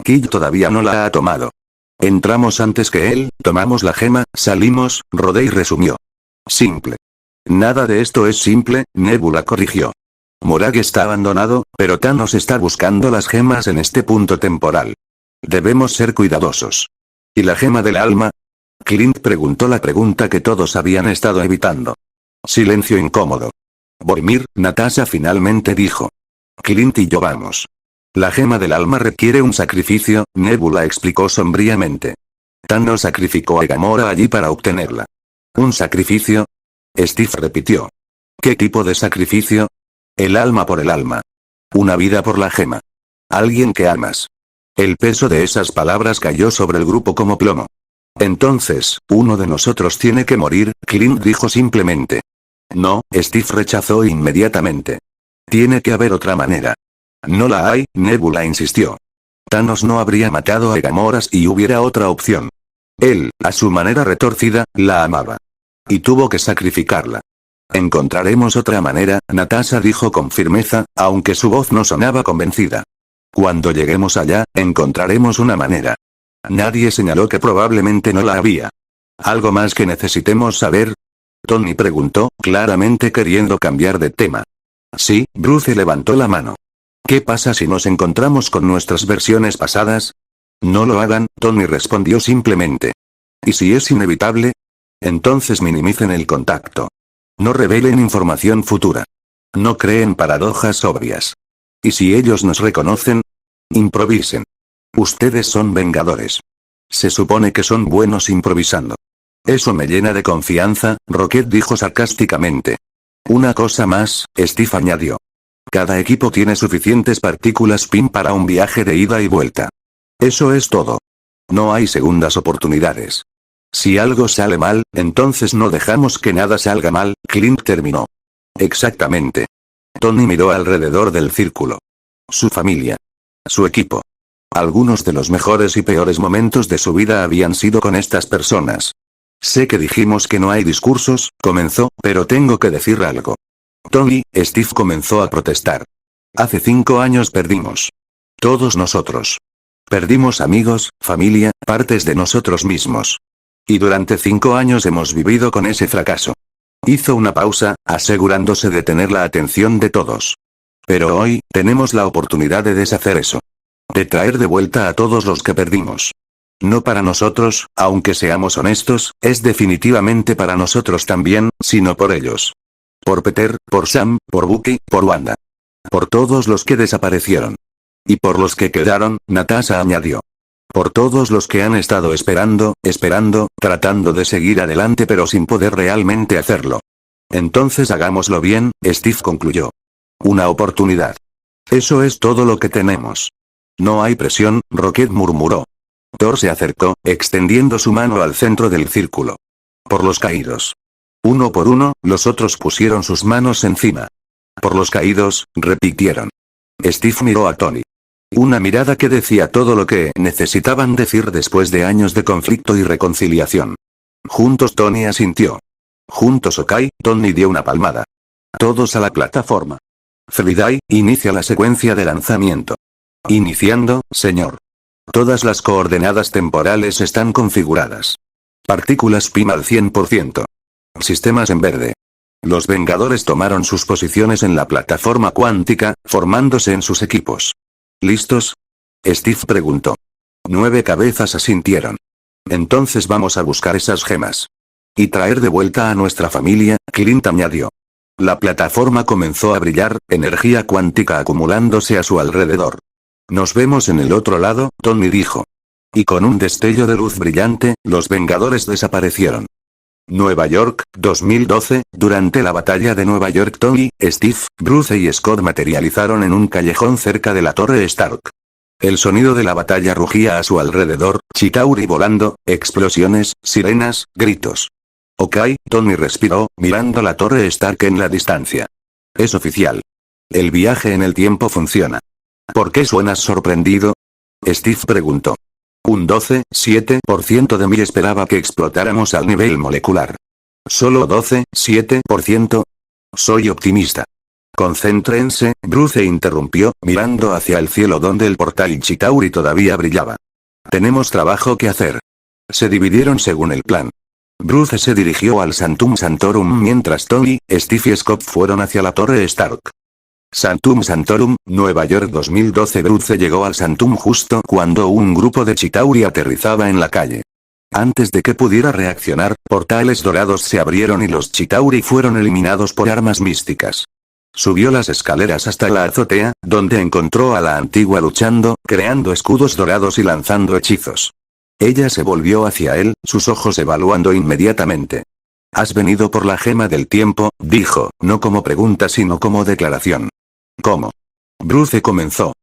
Kid todavía no la ha tomado. Entramos antes que él, tomamos la gema, salimos, Rodey resumió. Simple. Nada de esto es simple, Nebula corrigió. Morag está abandonado, pero Thanos está buscando las gemas en este punto temporal. Debemos ser cuidadosos. ¿Y la gema del alma? Clint preguntó la pregunta que todos habían estado evitando. Silencio incómodo. Boromir, Natasha finalmente dijo. Clint y yo vamos. La gema del alma requiere un sacrificio, Nebula explicó sombríamente. Thanos sacrificó a Gamora allí para obtenerla. ¿Un sacrificio? Steve repitió. ¿Qué tipo de sacrificio? El alma por el alma. Una vida por la gema. Alguien que amas. El peso de esas palabras cayó sobre el grupo como plomo. Entonces, uno de nosotros tiene que morir, Clint dijo simplemente. No, Steve rechazó inmediatamente. Tiene que haber otra manera. No la hay, Nebula insistió. Thanos no habría matado a Gamora si hubiera otra opción. Él, a su manera retorcida, la amaba. Y tuvo que sacrificarla. Encontraremos otra manera, Natasha dijo con firmeza, aunque su voz no sonaba convencida. Cuando lleguemos allá, encontraremos una manera. Nadie señaló que probablemente no la había. ¿Algo más que necesitemos saber? Tony preguntó, claramente queriendo cambiar de tema. Sí, Bruce levantó la mano. ¿Qué pasa si nos encontramos con nuestras versiones pasadas? No lo hagan, Tony respondió simplemente. ¿Y si es inevitable? Entonces minimicen el contacto. No revelen información futura. No creen paradojas obvias. ¿Y si ellos nos reconocen? Improvisen. Ustedes son vengadores. Se supone que son buenos improvisando. Eso me llena de confianza, Rocket dijo sarcásticamente. Una cosa más, Steve añadió. Cada equipo tiene suficientes partículas PIM para un viaje de ida y vuelta. Eso es todo. No hay segundas oportunidades. Si algo sale mal, entonces no dejamos que nada salga mal, Clint terminó. Exactamente. Tony miró alrededor del círculo. Su familia. Su equipo. Algunos de los mejores y peores momentos de su vida habían sido con estas personas. Sé que dijimos que no hay discursos, comenzó, pero tengo que decir algo. Tony, Steve comenzó a protestar. Hace 5 años perdimos. Todos nosotros. Perdimos amigos, familia, partes de nosotros mismos. Y durante 5 años hemos vivido con ese fracaso. Hizo una pausa, asegurándose de tener la atención de todos. Pero hoy, tenemos la oportunidad de deshacer eso. De traer de vuelta a todos los que perdimos. No para nosotros, aunque seamos honestos, es definitivamente para nosotros también, sino por ellos. Por Peter, por Sam, por Bucky, por Wanda. Por todos los que desaparecieron. Y por los que quedaron, Natasha añadió. Por todos los que han estado esperando, tratando de seguir adelante pero sin poder realmente hacerlo. Entonces hagámoslo bien, Steve concluyó. Una oportunidad. Eso es todo lo que tenemos. No hay presión, Rocket murmuró. Thor se acercó, extendiendo su mano al centro del círculo. Por los caídos. Uno por uno, los otros pusieron sus manos encima. Por los caídos, repitieron. Steve miró a Tony. Una mirada que decía todo lo que necesitaban decir después de años de conflicto y reconciliación. Juntos Tony asintió. Juntos OK, Tony dio una palmada. Todos a la plataforma. Friday, inicia la secuencia de lanzamiento. Iniciando, señor. Todas las coordenadas temporales están configuradas. Partículas PIM al 100%. Sistemas en verde. Los Vengadores tomaron sus posiciones en la plataforma cuántica, formándose en sus equipos. ¿Listos? Steve preguntó. 9 cabezas asintieron. Entonces vamos a buscar esas gemas. Y traer de vuelta a nuestra familia, Clint añadió. La plataforma comenzó a brillar, energía cuántica acumulándose a su alrededor. Nos vemos en el otro lado, Tony dijo. Y con un destello de luz brillante, los Vengadores desaparecieron. Nueva York, 2012, durante la batalla de Nueva York Tony, Steve, Bruce y Scott materializaron en un callejón cerca de la Torre Stark. El sonido de la batalla rugía a su alrededor, Chitauri volando, explosiones, sirenas, gritos. OK, Tony respiró, mirando la Torre Stark en la distancia. Es oficial. El viaje en el tiempo funciona. ¿Por qué suenas sorprendido? Steve preguntó. Un 12,7% de mí esperaba que explotáramos al nivel molecular. Solo 12,7%. Soy optimista. Concéntrense, Bruce interrumpió, mirando hacia el cielo donde el portal Chitauri todavía brillaba. Tenemos trabajo que hacer. Se dividieron según el plan. Bruce se dirigió al Sanctum Sanctorum mientras Tony, Steve y Scott fueron hacia la Torre Stark. Sanctum Sanctorum, Nueva York 2012. Bruce llegó al Sanctum justo cuando un grupo de Chitauri aterrizaba en la calle. Antes de que pudiera reaccionar, portales dorados se abrieron y los Chitauri fueron eliminados por armas místicas. Subió las escaleras hasta la azotea, donde encontró a la antigua luchando, creando escudos dorados y lanzando hechizos. Ella se volvió hacia él, sus ojos evaluando inmediatamente. Has venido por la gema del tiempo, dijo, no como pregunta sino como declaración. ¿Cómo? Bruce comenzó.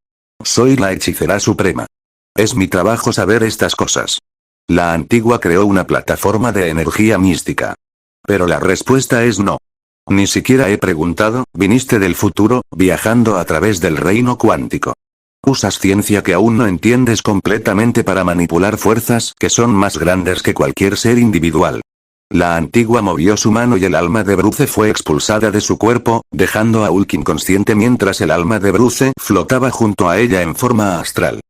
Soy la hechicera suprema. Es mi trabajo saber estas cosas. La antigua creó una plataforma de energía mística. Pero la respuesta es no. Ni siquiera he preguntado, viniste del futuro, viajando a través del reino cuántico. Usas ciencia que aún no entiendes completamente para manipular fuerzas que son más grandes que cualquier ser individual. La antigua movió su mano y el alma de Bruce fue expulsada de su cuerpo, dejando a Hulk inconsciente mientras el alma de Bruce flotaba junto a ella en forma astral.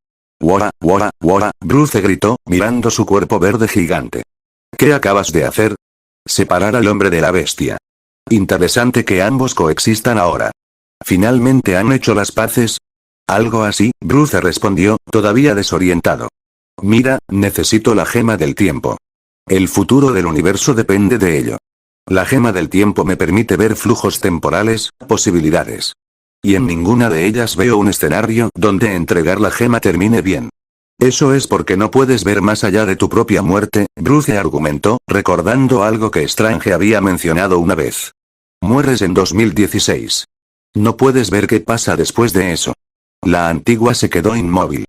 ¡Wah, wah, wah! Bruce gritó, mirando su cuerpo verde gigante. ¿Qué acabas de hacer? Separar al hombre de la bestia. Interesante que ambos coexistan ahora. ¿Finalmente han hecho las paces? Algo así, Bruce respondió, todavía desorientado. Mira, necesito la gema del tiempo. El futuro del universo depende de ello. La gema del tiempo me permite ver flujos temporales, posibilidades. Y en ninguna de ellas veo un escenario donde entregar la gema termine bien. Eso es porque no puedes ver más allá de tu propia muerte, Bruce argumentó, recordando algo que Strange había mencionado una vez. Mueres en 2016. No puedes ver qué pasa después de eso. La antigua se quedó inmóvil.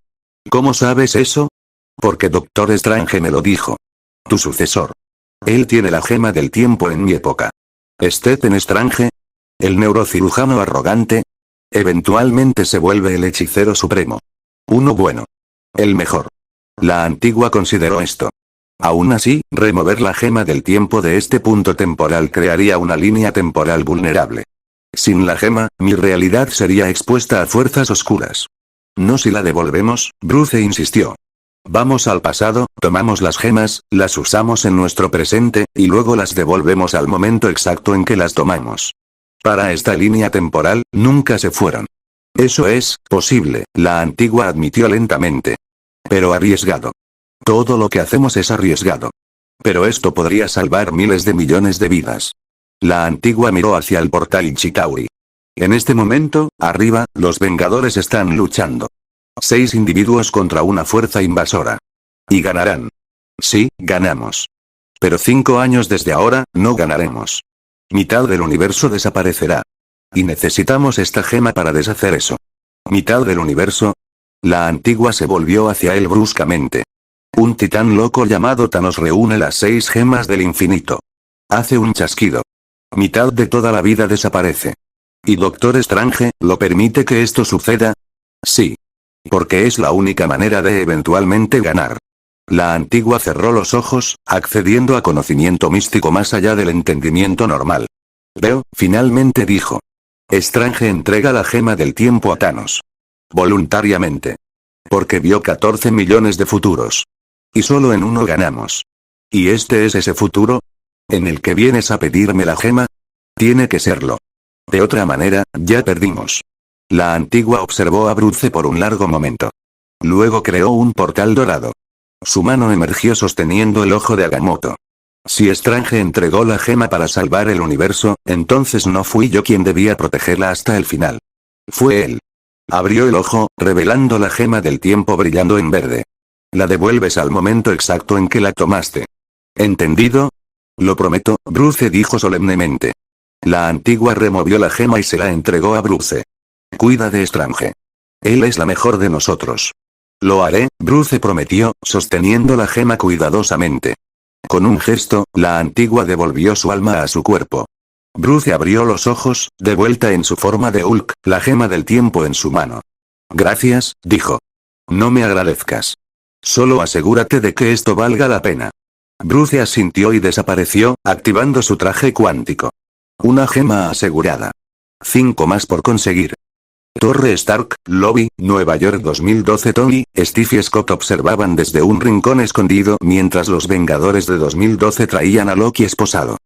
¿Cómo sabes eso? Porque Doctor Strange me lo dijo. Tu sucesor. Él tiene la gema del tiempo en mi época. Stephen Strange. El neurocirujano arrogante. Eventualmente se vuelve el hechicero supremo. Uno bueno. El mejor. La antigua consideró esto. Aún así, remover la gema del tiempo de este punto temporal crearía una línea temporal vulnerable. Sin la gema, mi realidad sería expuesta a fuerzas oscuras. No si la devolvemos, Bruce insistió. Vamos al pasado, tomamos las gemas, las usamos en nuestro presente, y luego las devolvemos al momento exacto en que las tomamos. Para esta línea temporal, nunca se fueron. Eso es posible, la antigua admitió lentamente. Pero arriesgado. Todo lo que hacemos es arriesgado. Pero esto podría salvar miles de millones de vidas. La antigua miró hacia el portal Chitauri. En este momento, arriba, los Vengadores están luchando. 6 individuos contra una fuerza invasora. Y ganarán. Sí, ganamos. Pero 5 años desde ahora, no ganaremos. Mitad del universo desaparecerá. Y necesitamos esta gema para deshacer eso. ¿Mitad del universo? La antigua se volvió hacia él bruscamente. Un titán loco llamado Thanos reúne las 6 gemas del infinito. Hace un chasquido. Mitad de toda la vida desaparece. ¿Y Doctor Strange, lo permite que esto suceda? Sí. Porque es la única manera de eventualmente ganar. La antigua cerró los ojos, accediendo a conocimiento místico más allá del entendimiento normal. Veo, finalmente dijo. Strange entrega la gema del tiempo a Thanos. Voluntariamente. Porque vio 14 millones de futuros. Y solo en uno ganamos. ¿Y este es ese futuro? ¿En el que vienes a pedirme la gema? Tiene que serlo. De otra manera, ya perdimos. La antigua observó a Bruce por un largo momento. Luego creó un portal dorado. Su mano emergió sosteniendo el ojo de Agamotto. Si Strange entregó la gema para salvar el universo, entonces no fui yo quien debía protegerla hasta el final. Fue él. Abrió el ojo, revelando la gema del tiempo brillando en verde. La devuelves al momento exacto en que la tomaste. ¿Entendido? Lo prometo, Bruce dijo solemnemente. La antigua removió la gema y se la entregó a Bruce. Cuida de Strange. Él es la mejor de nosotros. Lo haré, Bruce prometió, sosteniendo la gema cuidadosamente. Con un gesto, la antigua devolvió su alma a su cuerpo. Bruce abrió los ojos, de vuelta en su forma de Hulk, la gema del tiempo en su mano. Gracias, dijo. No me agradezcas. Solo asegúrate de que esto valga la pena. Bruce asintió y desapareció, activando su traje cuántico. Una gema asegurada. 5 más por conseguir. Torre Stark, Lobby, Nueva York 2012. Tony, Steve y Scott observaban desde un rincón escondido mientras los Vengadores de 2012 traían a Loki esposado.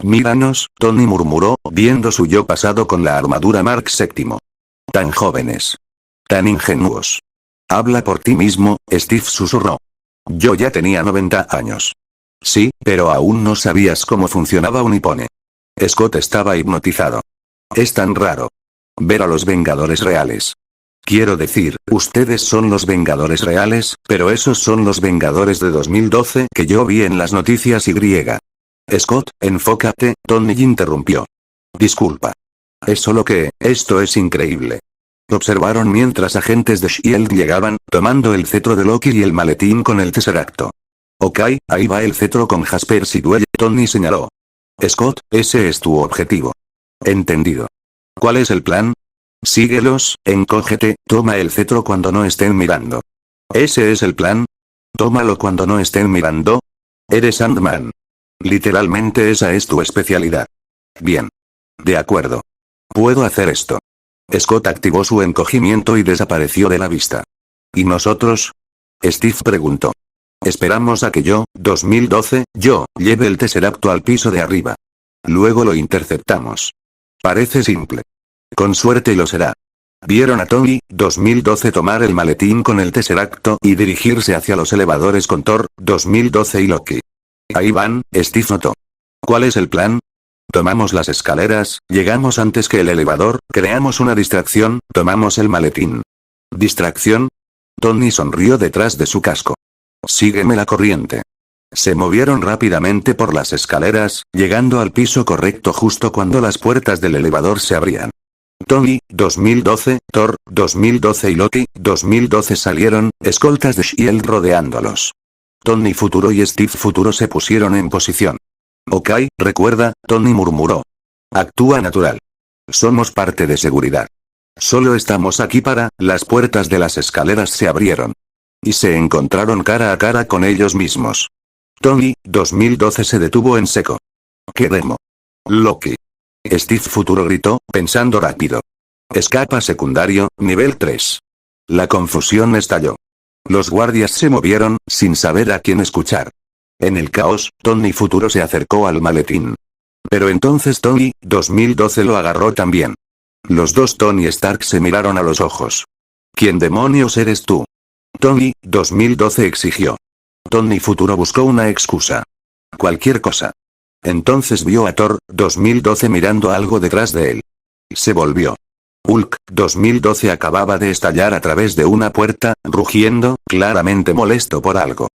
Míranos, Tony murmuró, viendo su yo pasado con la armadura Mark VII. Tan jóvenes. Tan ingenuos. Habla por ti mismo, Steve susurró. Yo ya tenía 90 años. Sí, pero aún no sabías cómo funcionaba un hipone. Scott estaba hipnotizado. Es tan raro. Ver a los Vengadores reales. Quiero decir, ustedes son los Vengadores reales, pero esos son los Vengadores de 2012 que yo vi en las noticias y. Scott, enfócate, Tony interrumpió. Disculpa. Es solo que, esto es increíble. Observaron mientras agentes de S.H.I.E.L.D. llegaban, tomando el cetro de Loki y el maletín con el Tesseracto. Ok, ahí va el cetro con Jasper Sidwell, Tony señaló. Scott, ese es tu objetivo. Entendido. ¿Cuál es el plan? Síguelos, encógete, toma el cetro cuando no estén mirando. ¿Ese es el plan? Tómalo cuando no estén mirando. Eres Ant-Man. Literalmente esa es tu especialidad. Bien. De acuerdo. Puedo hacer esto. Scott activó su encogimiento y desapareció de la vista. ¿Y nosotros? Steve preguntó. Esperamos a que yo, 2012, lleve el Tesseracto al piso de arriba. Luego lo interceptamos. Parece simple. Con suerte lo será. Vieron a Tony, 2012 tomar el maletín con el Tesseracto y dirigirse hacia los elevadores con Thor, 2012 y Loki. Ahí van, Steve notó. ¿Cuál es el plan? Tomamos las escaleras, llegamos antes que el elevador, creamos una distracción, tomamos el maletín. ¿Distracción? Tony sonrió detrás de su casco. Sígueme la corriente. Se movieron rápidamente por las escaleras, llegando al piso correcto justo cuando las puertas del elevador se abrían. Tony, 2012, Thor, 2012 y Loki, 2012 salieron, escoltas de S.H.I.E.L.D. rodeándolos. Tony Futuro y Steve Futuro se pusieron en posición. Ok, recuerda, Tony murmuró. Actúa natural. Somos parte de seguridad. Solo estamos aquí para, las puertas de las escaleras se abrieron. Y se encontraron cara a cara con ellos mismos. Tony, 2012 se detuvo en seco. ¡Qué demo! Loki. Steve Futuro gritó, pensando rápido. Escapa secundario, nivel 3. La confusión estalló. Los guardias se movieron, sin saber a quién escuchar. En el caos, Tony Futuro se acercó al maletín. Pero entonces Tony, 2012 lo agarró también. Los dos Tony Stark se miraron a los ojos. ¿Quién demonios eres tú? Tony, 2012 exigió. Tony Futuro buscó una excusa. Cualquier cosa. Entonces vio a Thor, 2012 mirando algo detrás de él. Se volvió. Hulk, 2012 acababa de estallar a través de una puerta, rugiendo, claramente molesto por algo.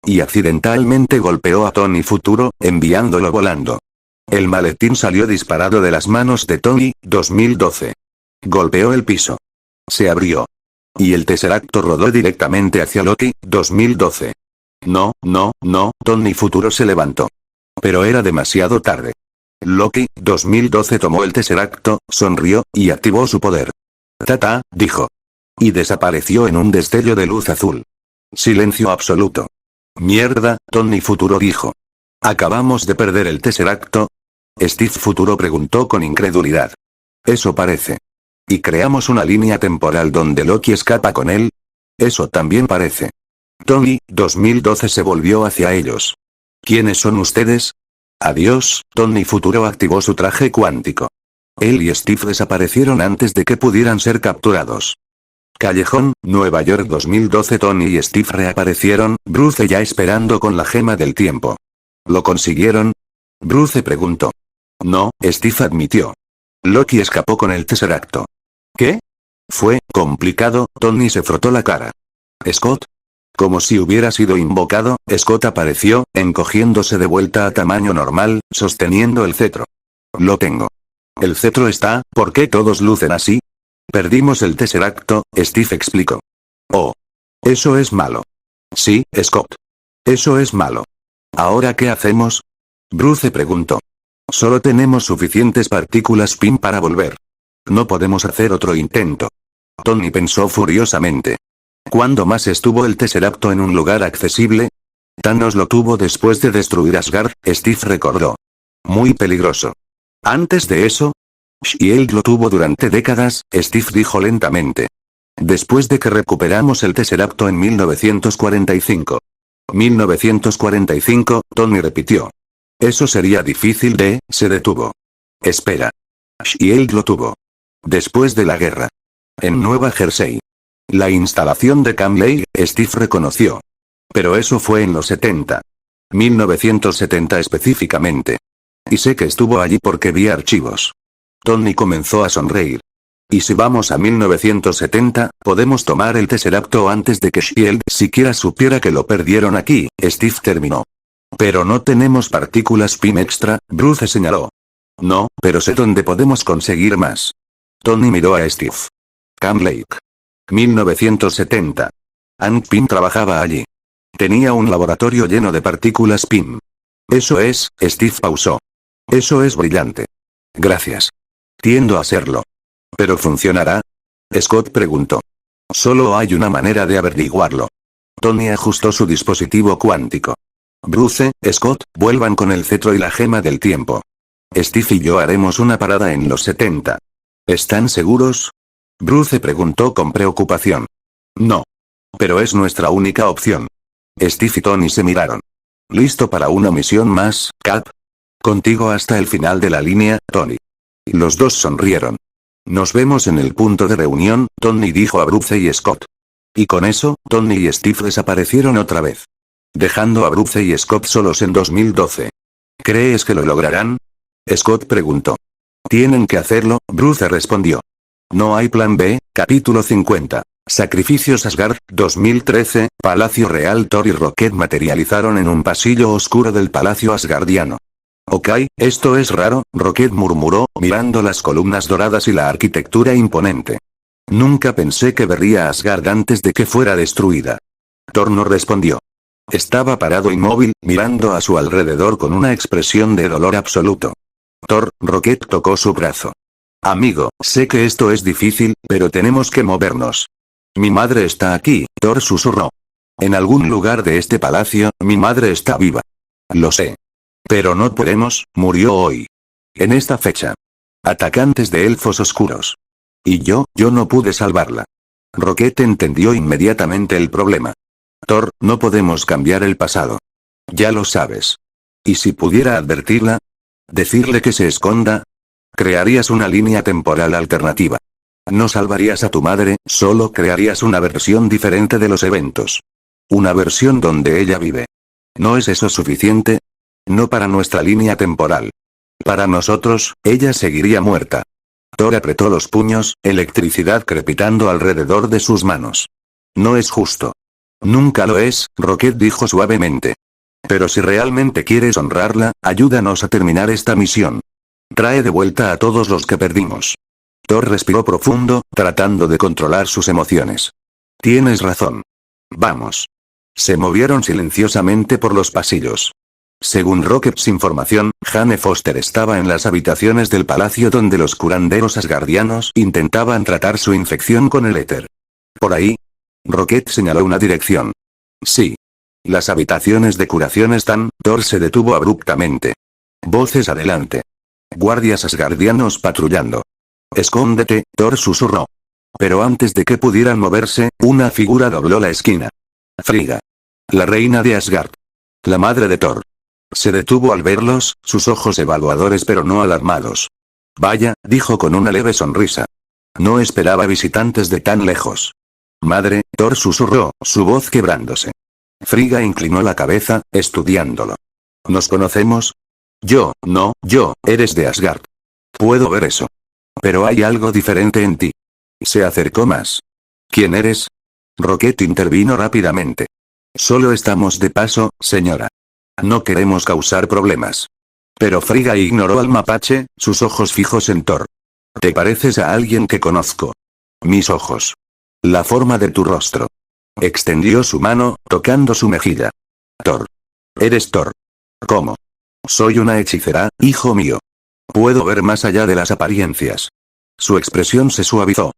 Y accidentalmente golpeó a Tony Futuro, enviándolo volando. El maletín salió disparado de las manos de Tony, 2012. Golpeó el piso. Se abrió. Y el Tesseracto rodó directamente hacia Loki, 2012. No, Tony Futuro se levantó. Pero era demasiado tarde. Loki, 2012 tomó el Tesseracto, sonrió, y activó su poder. Tata, dijo. Y desapareció en un destello de luz azul. Silencio absoluto. Mierda, Tony Futuro dijo. ¿Acabamos de perder el Tesseracto? Steve Futuro preguntó con incredulidad. Eso parece. ¿Y creamos una línea temporal donde Loki escapa con él? Eso también parece. Tony, 2012 se volvió hacia ellos. ¿Quiénes son ustedes? Adiós, Tony Futuro activó su traje cuántico. Él y Steve desaparecieron antes de que pudieran ser capturados. Callejón, Nueva York 2012. Tony y Steve reaparecieron, Bruce ya esperando con la gema del tiempo. ¿Lo consiguieron? Bruce preguntó. No, Steve admitió. Loki escapó con el Tesseracto. ¿Qué? Fue complicado, Tony se frotó la cara. ¿Scott? Como si hubiera sido invocado, Scott apareció, encogiéndose de vuelta a tamaño normal, sosteniendo el cetro. Lo tengo. El cetro está, ¿por qué todos lucen así? Perdimos el Tesseracto, Steve explicó. Oh. Eso es malo. Sí, Scott. Eso es malo. ¿Ahora qué hacemos? Bruce preguntó. Solo tenemos suficientes partículas PIM para volver. No podemos hacer otro intento. Tony pensó furiosamente. ¿Cuándo más estuvo el Tesseracto en un lugar accesible? Thanos lo tuvo después de destruir Asgard, Steve recordó. Muy peligroso. Antes de eso, S.H.I.E.L.D. lo tuvo durante décadas, Steve dijo lentamente. Después de que recuperamos el Tesseracto en 1945. 1945, Tony repitió. Eso sería difícil se detuvo. Espera. S.H.I.E.L.D. lo tuvo. Después de la guerra. En Nueva Jersey. La instalación de Camp Lake, Steve reconoció. Pero eso fue en los 70. 1970 específicamente. Y sé que estuvo allí porque vi archivos. Tony comenzó a sonreír. Y si vamos a 1970, podemos tomar el Tesseracto antes de que S.H.I.E.L.D. siquiera supiera que lo perdieron aquí, Steve terminó. Pero no tenemos partículas PIM extra, Bruce señaló. No, pero sé dónde podemos conseguir más. Tony miró a Steve. Camp Lake. 1970. Hank Pym trabajaba allí. Tenía un laboratorio lleno de partículas PIM. Eso es, Steve pausó. Eso es brillante. Gracias. Tiendo a serlo. ¿Pero funcionará? Scott preguntó. Solo hay una manera de averiguarlo. Tony ajustó su dispositivo cuántico. Bruce, Scott, vuelvan con el cetro y la gema del tiempo. Steve y yo haremos una parada en los 70. ¿Están seguros? Bruce preguntó con preocupación. No. Pero es nuestra única opción. Steve y Tony se miraron. ¿Listo para una misión más, Cap? Contigo hasta el final de la línea, Tony. Los dos sonrieron. Nos vemos en el punto de reunión, Tony dijo a Bruce y Scott. Y con eso, Tony y Steve desaparecieron otra vez. Dejando a Bruce y Scott solos en 2012. ¿Crees que lo lograrán? Scott preguntó. Tienen que hacerlo, Bruce respondió. No hay plan B, capítulo 50. Sacrificios Asgard, 2013, Palacio Real. Thor y Rocket materializaron en un pasillo oscuro del Palacio Asgardiano. Ok, esto es raro, Rocket murmuró, mirando las columnas doradas y la arquitectura imponente. Nunca pensé que vería a Asgard antes de que fuera destruida. Thor no respondió. Estaba parado inmóvil, mirando a su alrededor con una expresión de dolor absoluto. Thor, Rocket tocó su brazo. Amigo, sé que esto es difícil, pero tenemos que movernos. Mi madre está aquí, Thor susurró. En algún lugar de este palacio, mi madre está viva. Lo sé. Pero no podemos, murió hoy. En esta fecha. Atacantes de elfos oscuros. Y yo no pude salvarla. Rocket entendió inmediatamente el problema. Thor, no podemos cambiar el pasado. Ya lo sabes. ¿Y si pudiera advertirla? ¿Decirle que se esconda? Crearías una línea temporal alternativa. No salvarías a tu madre, solo crearías una versión diferente de los eventos. Una versión donde ella vive. ¿No es eso suficiente? No para nuestra línea temporal. Para nosotros, ella seguiría muerta. Thor apretó los puños, electricidad crepitando alrededor de sus manos. No es justo. Nunca lo es, Rocket dijo suavemente. Pero si realmente quieres honrarla, ayúdanos a terminar esta misión. Trae de vuelta a todos los que perdimos. Thor respiró profundo, tratando de controlar sus emociones. Tienes razón. Vamos. Se movieron silenciosamente por los pasillos. Según Rocket's información, Jane Foster estaba en las habitaciones del palacio donde los curanderos asgardianos intentaban tratar su infección con el éter. ¿Por ahí? Rocket señaló una dirección. Sí. Las habitaciones de curación están. Thor se detuvo abruptamente. Voces adelante. Guardias asgardianos patrullando. Escóndete, Thor susurró. Pero antes de que pudieran moverse, una figura dobló la esquina. Frigga. La reina de Asgard. La madre de Thor. Se detuvo al verlos, sus ojos evaluadores pero no alarmados. Vaya, dijo con una leve sonrisa. No esperaba visitantes de tan lejos. Madre, Thor susurró, su voz quebrándose. Frigga inclinó la cabeza, estudiándolo. ¿Nos conocemos? Yo, eres de Asgard. Puedo ver eso. Pero hay algo diferente en ti. Se acercó más. ¿Quién eres? Rocket intervino rápidamente. Solo estamos de paso, señora. No queremos causar problemas. Pero Frigga ignoró al mapache, sus ojos fijos en Thor. Te pareces a alguien que conozco. Mis ojos. La forma de tu rostro. Extendió su mano, tocando su mejilla. Thor. Eres Thor. ¿Cómo? Soy una hechicera, hijo mío. Puedo ver más allá de las apariencias. Su expresión se suavizó.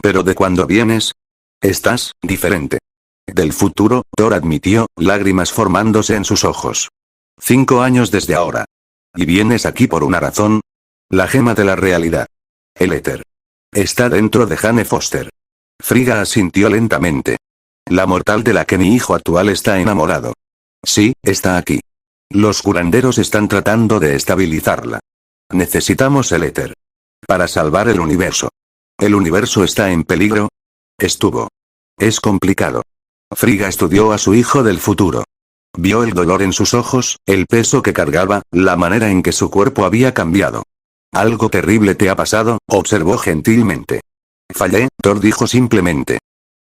¿Pero de cuándo vienes? Estás diferente. Del futuro, Thor admitió, lágrimas formándose en sus ojos. 5 años desde ahora. ¿Y vienes aquí por una razón? La gema de la realidad. El éter. Está dentro de Jane Foster. Frigga asintió lentamente. La mortal de la que mi hijo actual está enamorado. Sí, está aquí. Los curanderos están tratando de estabilizarla. Necesitamos el éter. Para salvar el universo. ¿El universo está en peligro? Estuvo. Es complicado. Frigga estudió a su hijo del futuro. Vio el dolor en sus ojos, el peso que cargaba, la manera en que su cuerpo había cambiado. Algo terrible te ha pasado, observó gentilmente. Fallé, Thor dijo simplemente.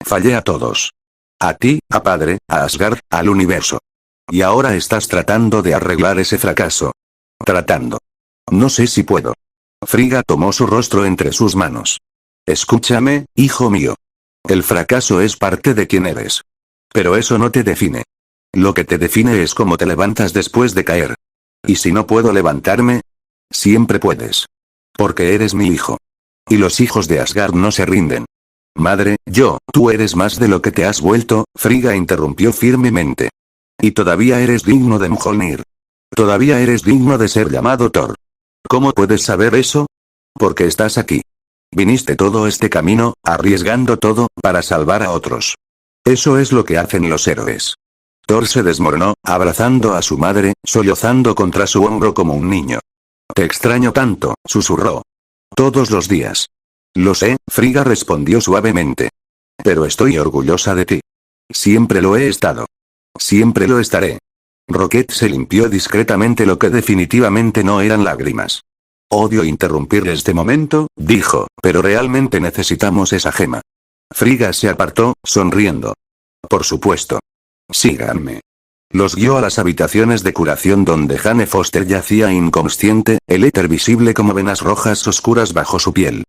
Fallé a todos. A ti, a padre, a Asgard, al universo. Y ahora estás tratando de arreglar ese fracaso. Tratando. No sé si puedo. Frigga tomó su rostro entre sus manos. Escúchame, hijo mío. El fracaso es parte de quien eres. Pero eso no te define. Lo que te define es cómo te levantas después de caer. ¿Y si no puedo levantarme? Siempre puedes. Porque eres mi hijo. Y los hijos de Asgard no se rinden. Madre, tú eres más de lo que te has vuelto, Frigga interrumpió firmemente. Y todavía eres digno de Mjolnir. Todavía eres digno de ser llamado Thor. ¿Cómo puedes saber eso? Porque estás aquí. Viniste todo este camino, arriesgando todo, para salvar a otros. Eso es lo que hacen los héroes. Thor se desmoronó, abrazando a su madre, sollozando contra su hombro como un niño. Te extraño tanto, susurró. Todos los días. Lo sé, Frigga respondió suavemente. Pero estoy orgullosa de ti. Siempre lo he estado. Siempre lo estaré. Rocket se limpió discretamente lo que definitivamente no eran lágrimas. Odio interrumpir este momento, dijo, pero realmente necesitamos esa gema. Frigga se apartó, sonriendo. Por supuesto. Síganme. Los guió a las habitaciones de curación donde Jane Foster yacía inconsciente, el éter visible como venas rojas oscuras bajo su piel.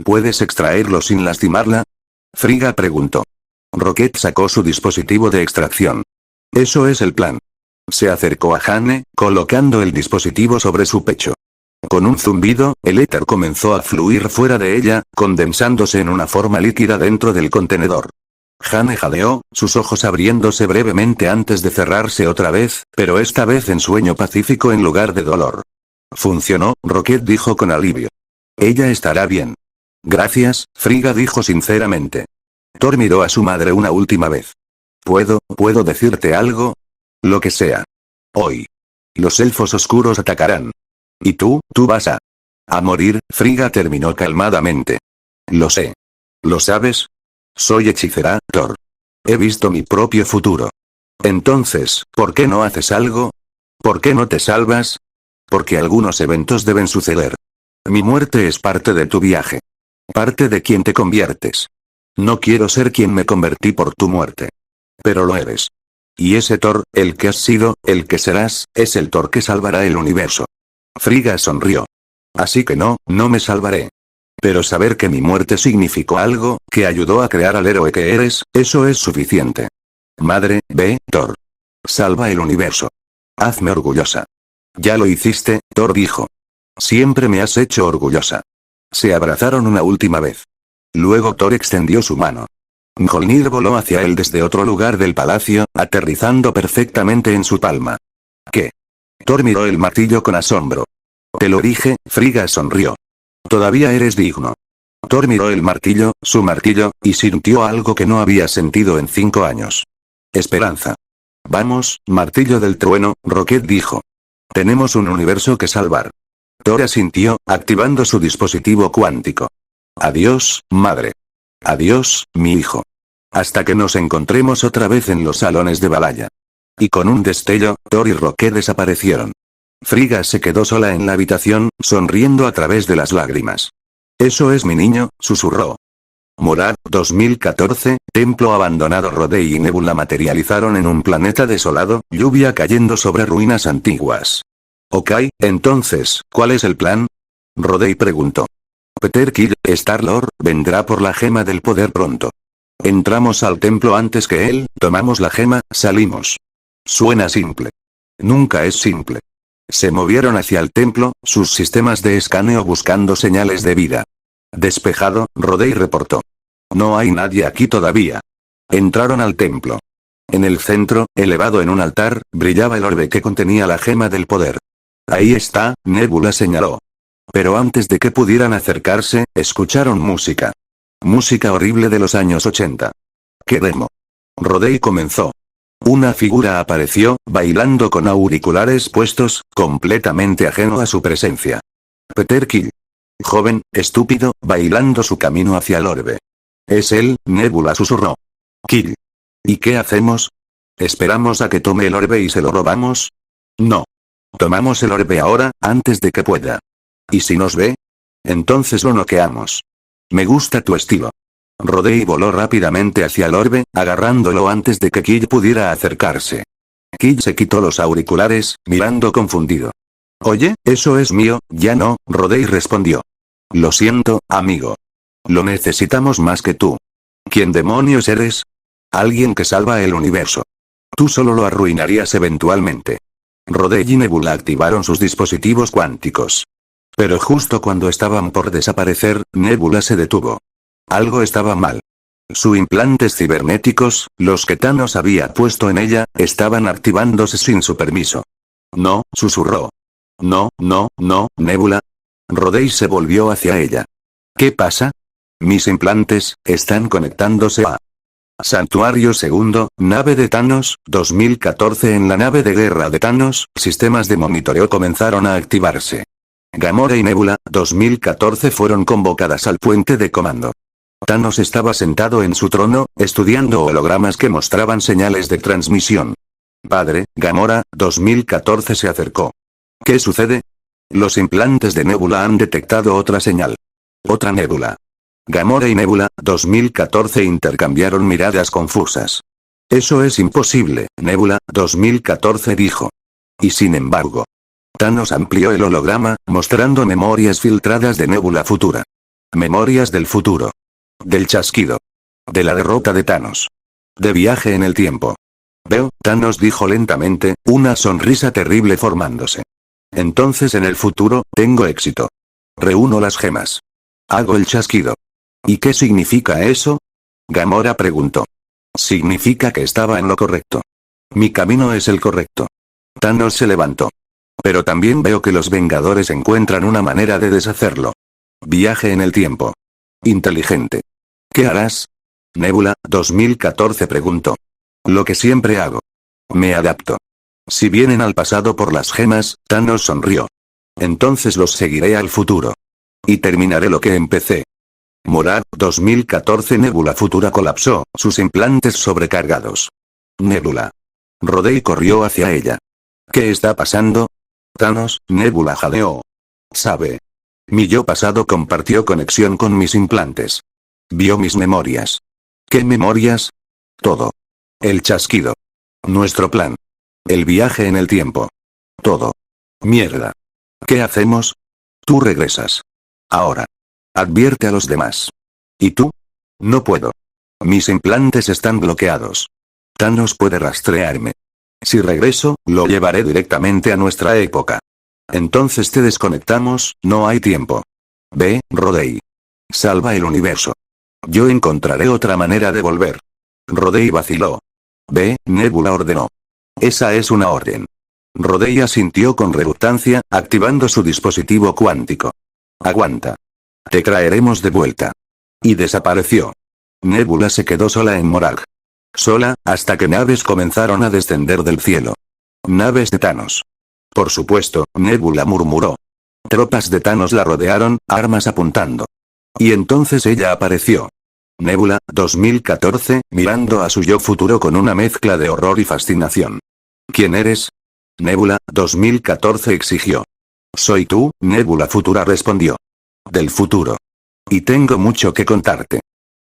¿Puedes extraerlo sin lastimarla? Frigga preguntó. Rocket sacó su dispositivo de extracción. Eso es el plan. Se acercó a Jane, colocando el dispositivo sobre su pecho. Con un zumbido, el éter comenzó a fluir fuera de ella, condensándose en una forma líquida dentro del contenedor. Jane jadeó, sus ojos abriéndose brevemente antes de cerrarse otra vez, pero esta vez en sueño pacífico en lugar de dolor. Funcionó, Rocket dijo con alivio. Ella estará bien. Gracias, Frigga dijo sinceramente. Thor miró a su madre una última vez. ¿Puedo decirte algo? Lo que sea. Hoy. Los elfos oscuros atacarán. Y tú vas a morir, Frigga terminó calmadamente. Lo sé. ¿Lo sabes? Soy hechicera, Thor. He visto mi propio futuro. Entonces, ¿por qué no haces algo? ¿Por qué no te salvas? Porque algunos eventos deben suceder. Mi muerte es parte de tu viaje. Parte de quien te conviertes. No quiero ser quien me convertí por tu muerte. Pero lo eres. Y ese Thor, el que has sido, el que serás, es el Thor que salvará el universo. Frigga sonrió. Así que no me salvaré. Pero saber que mi muerte significó algo, que ayudó a crear al héroe que eres, eso es suficiente. Madre, ve, Thor. Salva el universo. Hazme orgullosa. Ya lo hiciste, Thor dijo. Siempre me has hecho orgullosa. Se abrazaron una última vez. Luego Thor extendió su mano. Mjolnir voló hacia él desde otro lugar del palacio, aterrizando perfectamente en su palma. ¿Qué? Thor miró el martillo con asombro. Te lo dije, Frigga sonrió. Todavía eres digno. Thor miró el martillo, su martillo, y sintió algo que no había sentido en 5 años. Esperanza. Vamos, martillo del trueno, Rocket dijo. Tenemos un universo que salvar. Thor asintió, activando su dispositivo cuántico. Adiós, madre. Adiós, mi hijo. Hasta que nos encontremos otra vez en los salones de Valhalla. Y con un destello, Thor y Rocket desaparecieron. Frigga se quedó sola en la habitación, sonriendo a través de las lágrimas. Eso es mi niño, susurró. Morad, 2014, templo abandonado. Rodei y Nebula materializaron en un planeta desolado, lluvia cayendo sobre ruinas antiguas. Ok, entonces, ¿cuál es el plan? Rodei preguntó. Peter Quill, Star-Lord, vendrá por la gema del poder pronto. Entramos al templo antes que él, tomamos la gema, salimos. Suena simple. Nunca es simple. Se movieron hacia el templo, sus sistemas de escaneo buscando señales de vida. Despejado, Rodei reportó. No hay nadie aquí todavía. Entraron al templo. En el centro, elevado en un altar, brillaba el orbe que contenía la gema del poder. Ahí está, Nebula señaló. Pero antes de que pudieran acercarse, escucharon música. Música horrible de los años 80. ¡Qué demo! Rodei comenzó. Una figura apareció, bailando con auriculares puestos, completamente ajeno a su presencia. Peter Quill. Joven, estúpido, bailando su camino hacia el orbe. Es él, Nebula susurró. Quill. ¿Y qué hacemos? ¿Esperamos a que tome el orbe y se lo robamos? No. Tomamos el orbe ahora, antes de que pueda. ¿Y si nos ve? Entonces lo noqueamos. Me gusta tu estilo. Rodei voló rápidamente hacia el orbe, agarrándolo antes de que Quill pudiera acercarse. Quill se quitó los auriculares, mirando confundido. Oye, eso es mío, ya no, Rodei respondió. Lo siento, amigo. Lo necesitamos más que tú. ¿Quién demonios eres? Alguien que salva el universo. Tú solo lo arruinarías eventualmente. Rodei y Nebula activaron sus dispositivos cuánticos. Pero justo cuando estaban por desaparecer, Nebula se detuvo. Algo estaba mal. Sus implantes cibernéticos, los que Thanos había puesto en ella, estaban activándose sin su permiso. No, susurró. No, no, no, Nebula. Rhodey se volvió hacia ella. ¿Qué pasa? Mis implantes, están conectándose a Santuario Segundo, nave de Thanos, 2014. En la nave de guerra de Thanos, sistemas de monitoreo comenzaron a activarse. Gamora y Nebula, 2014 fueron convocadas al puente de comando. Thanos estaba sentado en su trono, estudiando hologramas que mostraban señales de transmisión. Padre, Gamora, 2014 se acercó. ¿Qué sucede? Los implantes de Nebula han detectado otra señal. Otra Nebula. Gamora y Nebula, 2014 intercambiaron miradas confusas. Eso es imposible, Nebula, 2014 dijo. Y sin embargo, Thanos amplió el holograma, mostrando memorias filtradas de Nebula futura. Memorias del futuro. Del chasquido. De la derrota de Thanos. De viaje en el tiempo. Veo, Thanos dijo lentamente, una sonrisa terrible formándose. Entonces en el futuro, tengo éxito. Reúno las gemas. Hago el chasquido. ¿Y qué significa eso? Gamora preguntó. Significa que estaba en lo correcto. Mi camino es el correcto. Thanos se levantó. Pero también veo que los Vengadores encuentran una manera de deshacerlo. Viaje en el tiempo. Inteligente. ¿Qué harás? Nebula, 2014 preguntó. Lo que siempre hago. Me adapto. Si vienen al pasado por las gemas, Thanos sonrió. Entonces los seguiré al futuro. Y terminaré lo que empecé. Morad, 2014. Nebula futura colapsó, sus implantes sobrecargados. Nebula. Rhodey corrió hacia ella. ¿Qué está pasando? Thanos, Nebula jadeó. Sabe. Mi yo pasado compartió conexión con mis implantes. Vio mis memorias. ¿Qué memorias? Todo. El chasquido. Nuestro plan. El viaje en el tiempo. Todo. Mierda. ¿Qué hacemos? Tú regresas. Ahora. Advierte a los demás. ¿Y tú? No puedo. Mis implantes están bloqueados. Thanos puede rastrearme. Si regreso, lo llevaré directamente a nuestra época. Entonces te desconectamos, no hay tiempo. Ve, Rhodey. Salva el universo. Yo encontraré otra manera de volver. Rhodey vaciló. Ve, Nebula ordenó. Esa es una orden. Rhodey asintió con reluctancia, activando su dispositivo cuántico. Aguanta. Te traeremos de vuelta. Y desapareció. Nebula se quedó sola en Morag. Sola, hasta que naves comenzaron a descender del cielo. Naves de Thanos. Por supuesto, Nebula murmuró. Tropas de Thanos la rodearon, armas apuntando. Y entonces ella apareció. Nebula, 2014, mirando a su yo futuro con una mezcla de horror y fascinación. ¿Quién eres? Nebula, 2014 exigió. Soy tú, Nebula futura respondió. Del futuro. Y tengo mucho que contarte.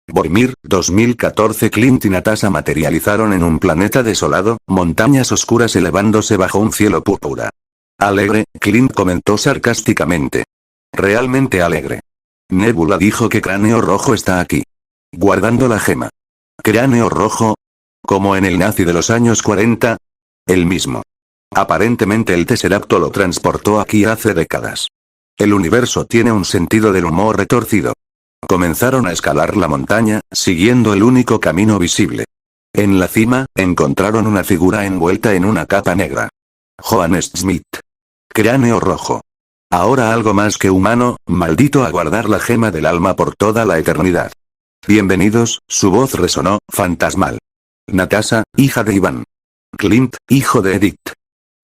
Vormir, 2014. Clint y Natasha materializaron en un planeta desolado, montañas oscuras elevándose bajo un cielo púrpura. Alegre, Clint comentó sarcásticamente. Realmente alegre. Nebula dijo que Cráneo Rojo está aquí. Guardando la gema. ¿Cráneo Rojo? ¿Como en el nazi de los años 40? El mismo. Aparentemente el Tesseracto lo transportó aquí hace décadas. El universo tiene un sentido del humor retorcido. Comenzaron a escalar la montaña, siguiendo el único camino visible. En la cima, encontraron una figura envuelta en una capa negra. Joan Smith. Cráneo Rojo. Ahora algo más que humano, maldito a guardar la gema del alma por toda la eternidad. Bienvenidos, su voz resonó, fantasmal. Natasha, hija de Iván. Clint, hijo de Edith.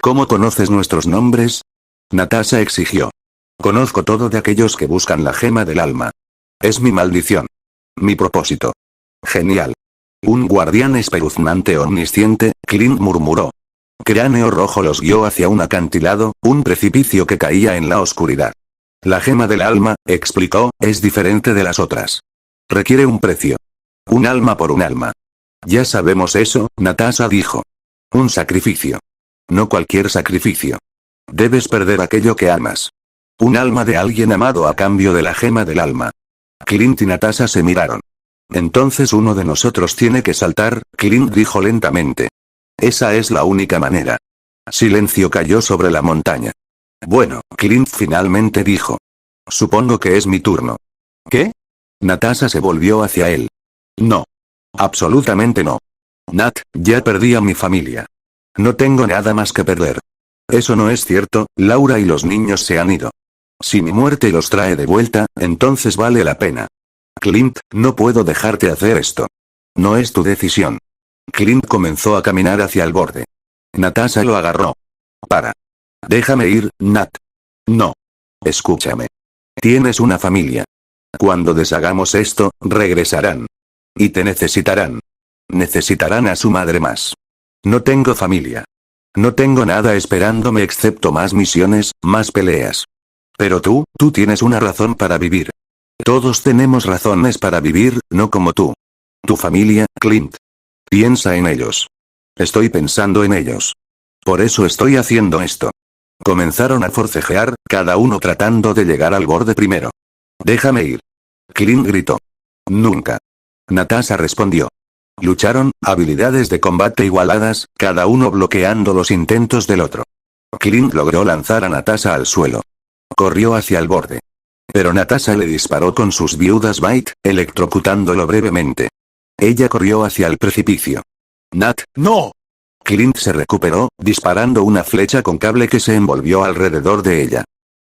¿Cómo conoces nuestros nombres? Natasha exigió. Conozco todo de aquellos que buscan la gema del alma. Es mi maldición. Mi propósito. Genial. Un guardián espeluznante omnisciente, Clint murmuró. Cráneo Rojo los guió hacia un acantilado, un precipicio que caía en la oscuridad. La gema del alma, explicó, es diferente de las otras. Requiere un precio. Un alma por un alma. Ya sabemos eso, Natasha dijo. Un sacrificio. No cualquier sacrificio. Debes perder aquello que amas. Un alma de alguien amado a cambio de la gema del alma. Clint y Natasha se miraron. Entonces uno de nosotros tiene que saltar, Clint dijo lentamente. Esa es la única manera. Silencio cayó sobre la montaña. Bueno, Clint finalmente dijo. Supongo que es mi turno. ¿Qué? Natasha se volvió hacia él. No. Absolutamente no. Nat, ya perdí a mi familia. No tengo nada más que perder. Eso no es cierto, Laura y los niños se han ido. Si mi muerte los trae de vuelta, entonces vale la pena. Clint, no puedo dejarte hacer esto. No es tu decisión. Clint comenzó a caminar hacia el borde. Natasha lo agarró. Para. Déjame ir, Nat. No. Escúchame. Tienes una familia. Cuando deshagamos esto, regresarán. Y te necesitarán. Necesitarán a su madre más. No tengo familia. No tengo nada esperándome excepto más misiones, más peleas. Pero tú tienes una razón para vivir. Todos tenemos razones para vivir, no como tú. Tu familia, Clint. Piensa en ellos. Estoy pensando en ellos. Por eso estoy haciendo esto. Comenzaron a forcejear, cada uno tratando de llegar al borde primero. Déjame ir. Clint gritó. Nunca. Natasha respondió. Lucharon, habilidades de combate igualadas, cada uno bloqueando los intentos del otro. Clint logró lanzar a Natasha al suelo. Corrió hacia el borde. Pero Natasha le disparó con sus viudas Bite, electrocutándolo brevemente. Ella corrió hacia el precipicio. Nat, ¡no! Clint se recuperó, disparando una flecha con cable que se envolvió alrededor de ella.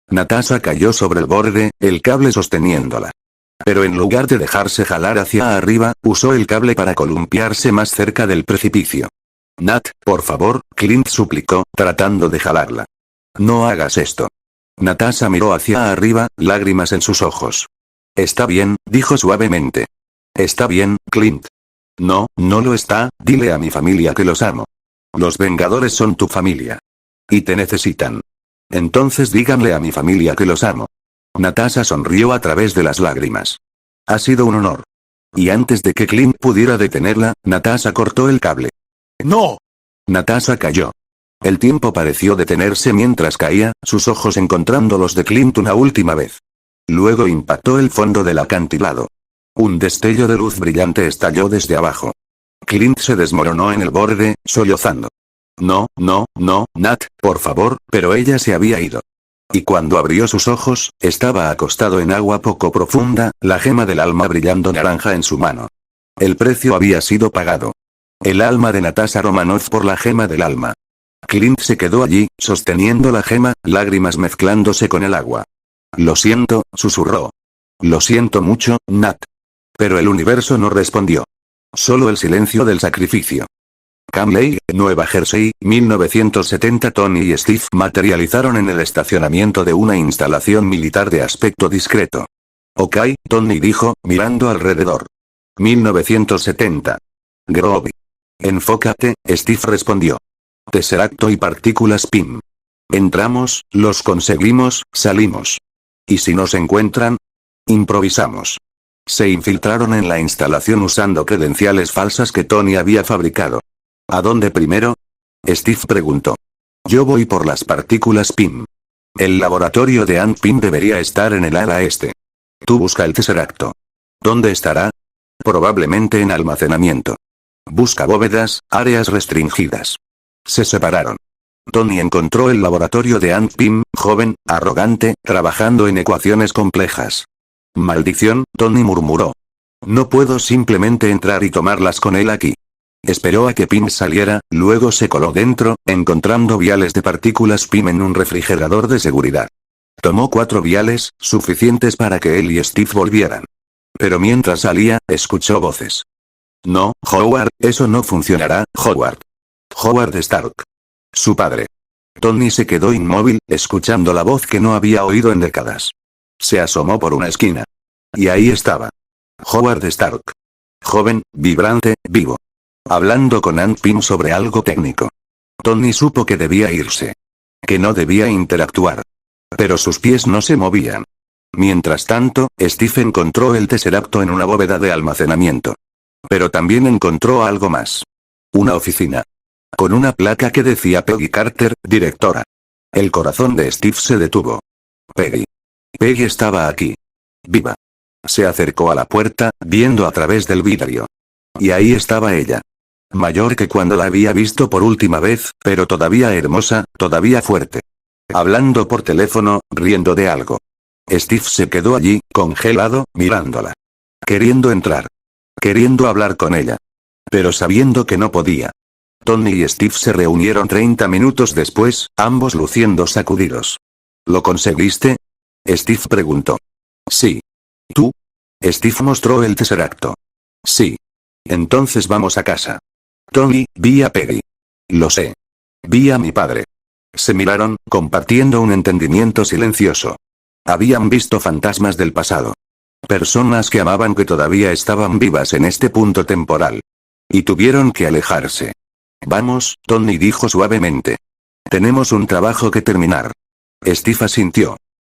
Natasha cayó sobre el borde, el cable sosteniéndola. Pero en lugar de dejarse jalar hacia arriba, usó el cable para columpiarse más cerca del precipicio. Nat, por favor, Clint suplicó, tratando de jalarla. No hagas esto. Natasha miró hacia arriba, lágrimas en sus ojos. Está bien, dijo suavemente. Está bien, Clint. No, no lo está, dile a mi familia que los amo. Los Vengadores son tu familia. Y te necesitan. Entonces díganle a mi familia que los amo. Natasha sonrió a través de las lágrimas. Ha sido un honor. Y antes de que Clint pudiera detenerla, Natasha cortó el cable. ¡No! Natasha cayó. El tiempo pareció detenerse mientras caía, sus ojos encontrando los de Clint una última vez. Luego impactó el fondo del acantilado. Un destello de luz brillante estalló desde abajo. Clint se desmoronó en el borde, sollozando. No, no, no, Nat, por favor, pero ella se había ido. Y cuando abrió sus ojos, estaba acostado en agua poco profunda, la gema del alma brillando naranja en su mano. El precio había sido pagado. El alma de Natasha Romanoff por la gema del alma. Clint se quedó allí, sosteniendo la gema, lágrimas mezclándose con el agua. Lo siento, susurró. Lo siento mucho, Nat. Pero el universo no respondió. Solo el silencio del sacrificio. Camley, Nueva Jersey, 1970. Tony y Steve materializaron en el estacionamiento de una instalación militar de aspecto discreto. Ok, Tony dijo, mirando alrededor. 1970. Grove. Enfócate, Steve respondió. Tesseracto y partículas PIM. Entramos, los conseguimos, salimos. ¿Y si nos encuentran? Improvisamos. Se infiltraron en la instalación usando credenciales falsas que Tony había fabricado. ¿A dónde primero? Steve preguntó. Yo voy por las partículas PIM. El laboratorio de Ant PIM debería estar en el ala este. Tú busca el Tesseracto. ¿Dónde estará? Probablemente en almacenamiento. Busca bóvedas, áreas restringidas. Se separaron. Tony encontró el laboratorio de Ant Pym, joven, arrogante, trabajando en ecuaciones complejas. Maldición, Tony murmuró. No puedo simplemente entrar y tomarlas con él aquí. Esperó a que Pym saliera, luego se coló dentro, encontrando viales de partículas Pym en un refrigerador de seguridad. Tomó 4 viales, suficientes para que él y Steve volvieran. Pero mientras salía, escuchó voces. No, Howard, eso no funcionará, Howard. Howard Stark. Su padre. Tony se quedó inmóvil, escuchando la voz que no había oído en décadas. Se asomó por una esquina. Y ahí estaba. Howard Stark. Joven, vibrante, vivo. Hablando con Ant Pym sobre algo técnico. Tony supo que debía irse. Que no debía interactuar. Pero sus pies no se movían. Mientras tanto, Steve encontró el Tesseracto en una bóveda de almacenamiento. Pero también encontró algo más. Una oficina. Con una placa que decía Peggy Carter, directora. El corazón de Steve se detuvo. Peggy. Peggy estaba aquí. Viva. Se acercó a la puerta, viendo a través del vidrio. Y ahí estaba ella. Mayor que cuando la había visto por última vez, pero todavía hermosa, todavía fuerte. Hablando por teléfono, riendo de algo. Steve se quedó allí, congelado, mirándola. Queriendo entrar. Queriendo hablar con ella. Pero sabiendo que no podía. Tony y Steve se reunieron 30 minutos después, ambos luciendo sacudidos. ¿Lo conseguiste? Steve preguntó. Sí. ¿Tú? Steve mostró el tesseracto. Sí. Entonces vamos a casa. Tony, vi a Peggy. Lo sé. Vi a mi padre. Se miraron, compartiendo un entendimiento silencioso. Habían visto fantasmas del pasado. Personas que amaban que todavía estaban vivas en este punto temporal. Y tuvieron que alejarse. Vamos, Tony dijo suavemente. Tenemos un trabajo que terminar. Steve asintió.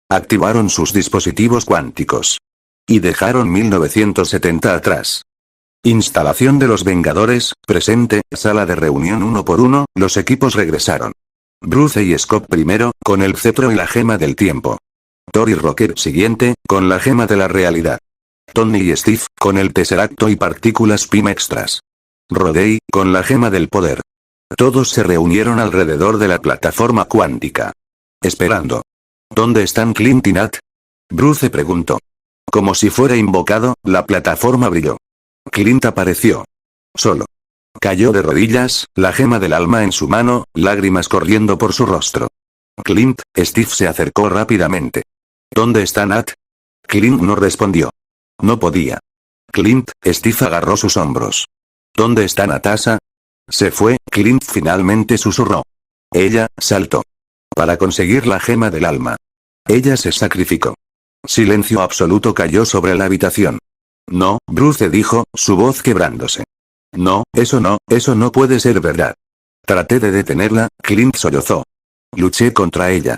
Activaron sus dispositivos cuánticos. Y dejaron 1970 atrás. Instalación de los Vengadores, presente, sala de reunión 1 por 1, los equipos regresaron. Bruce y Scott primero, con el cetro y la gema del tiempo. Thor y Rocket siguiente, con la gema de la realidad. Tony y Steve, con el tesseracto y partículas PIM extras. Rodney, con la gema del poder. Todos se reunieron alrededor de la plataforma cuántica. Esperando. ¿Dónde están Clint y Nat? Bruce preguntó. Como si fuera invocado, la plataforma brilló. Clint apareció. Solo. Cayó de rodillas, la gema del alma en su mano, lágrimas corriendo por su rostro. Clint, Steve se acercó rápidamente. ¿Dónde está Nat? Clint no respondió. No podía. Clint, Steve agarró sus hombros. ¿Dónde está Natasha? Se fue, Clint finalmente susurró. Ella, saltó. Para conseguir la gema del alma. Ella se sacrificó. Silencio absoluto cayó sobre la habitación. No, Bruce dijo, su voz quebrándose. No, eso no puede ser verdad. Traté de detenerla, Clint sollozó. Luché contra ella.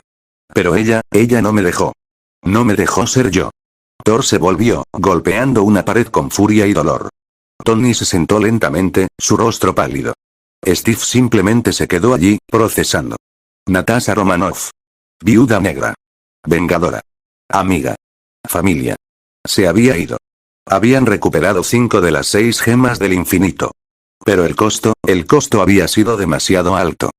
Pero ella no me dejó. No me dejó ser yo. Thor se volvió, golpeando una pared con furia y dolor. Tony se sentó lentamente, su rostro pálido. Steve simplemente se quedó allí, procesando. Natasha Romanoff. Viuda negra. Vengadora. Amiga. Familia. Se había ido. Habían recuperado 5 de las 6 gemas del infinito. Pero el costo había sido demasiado alto.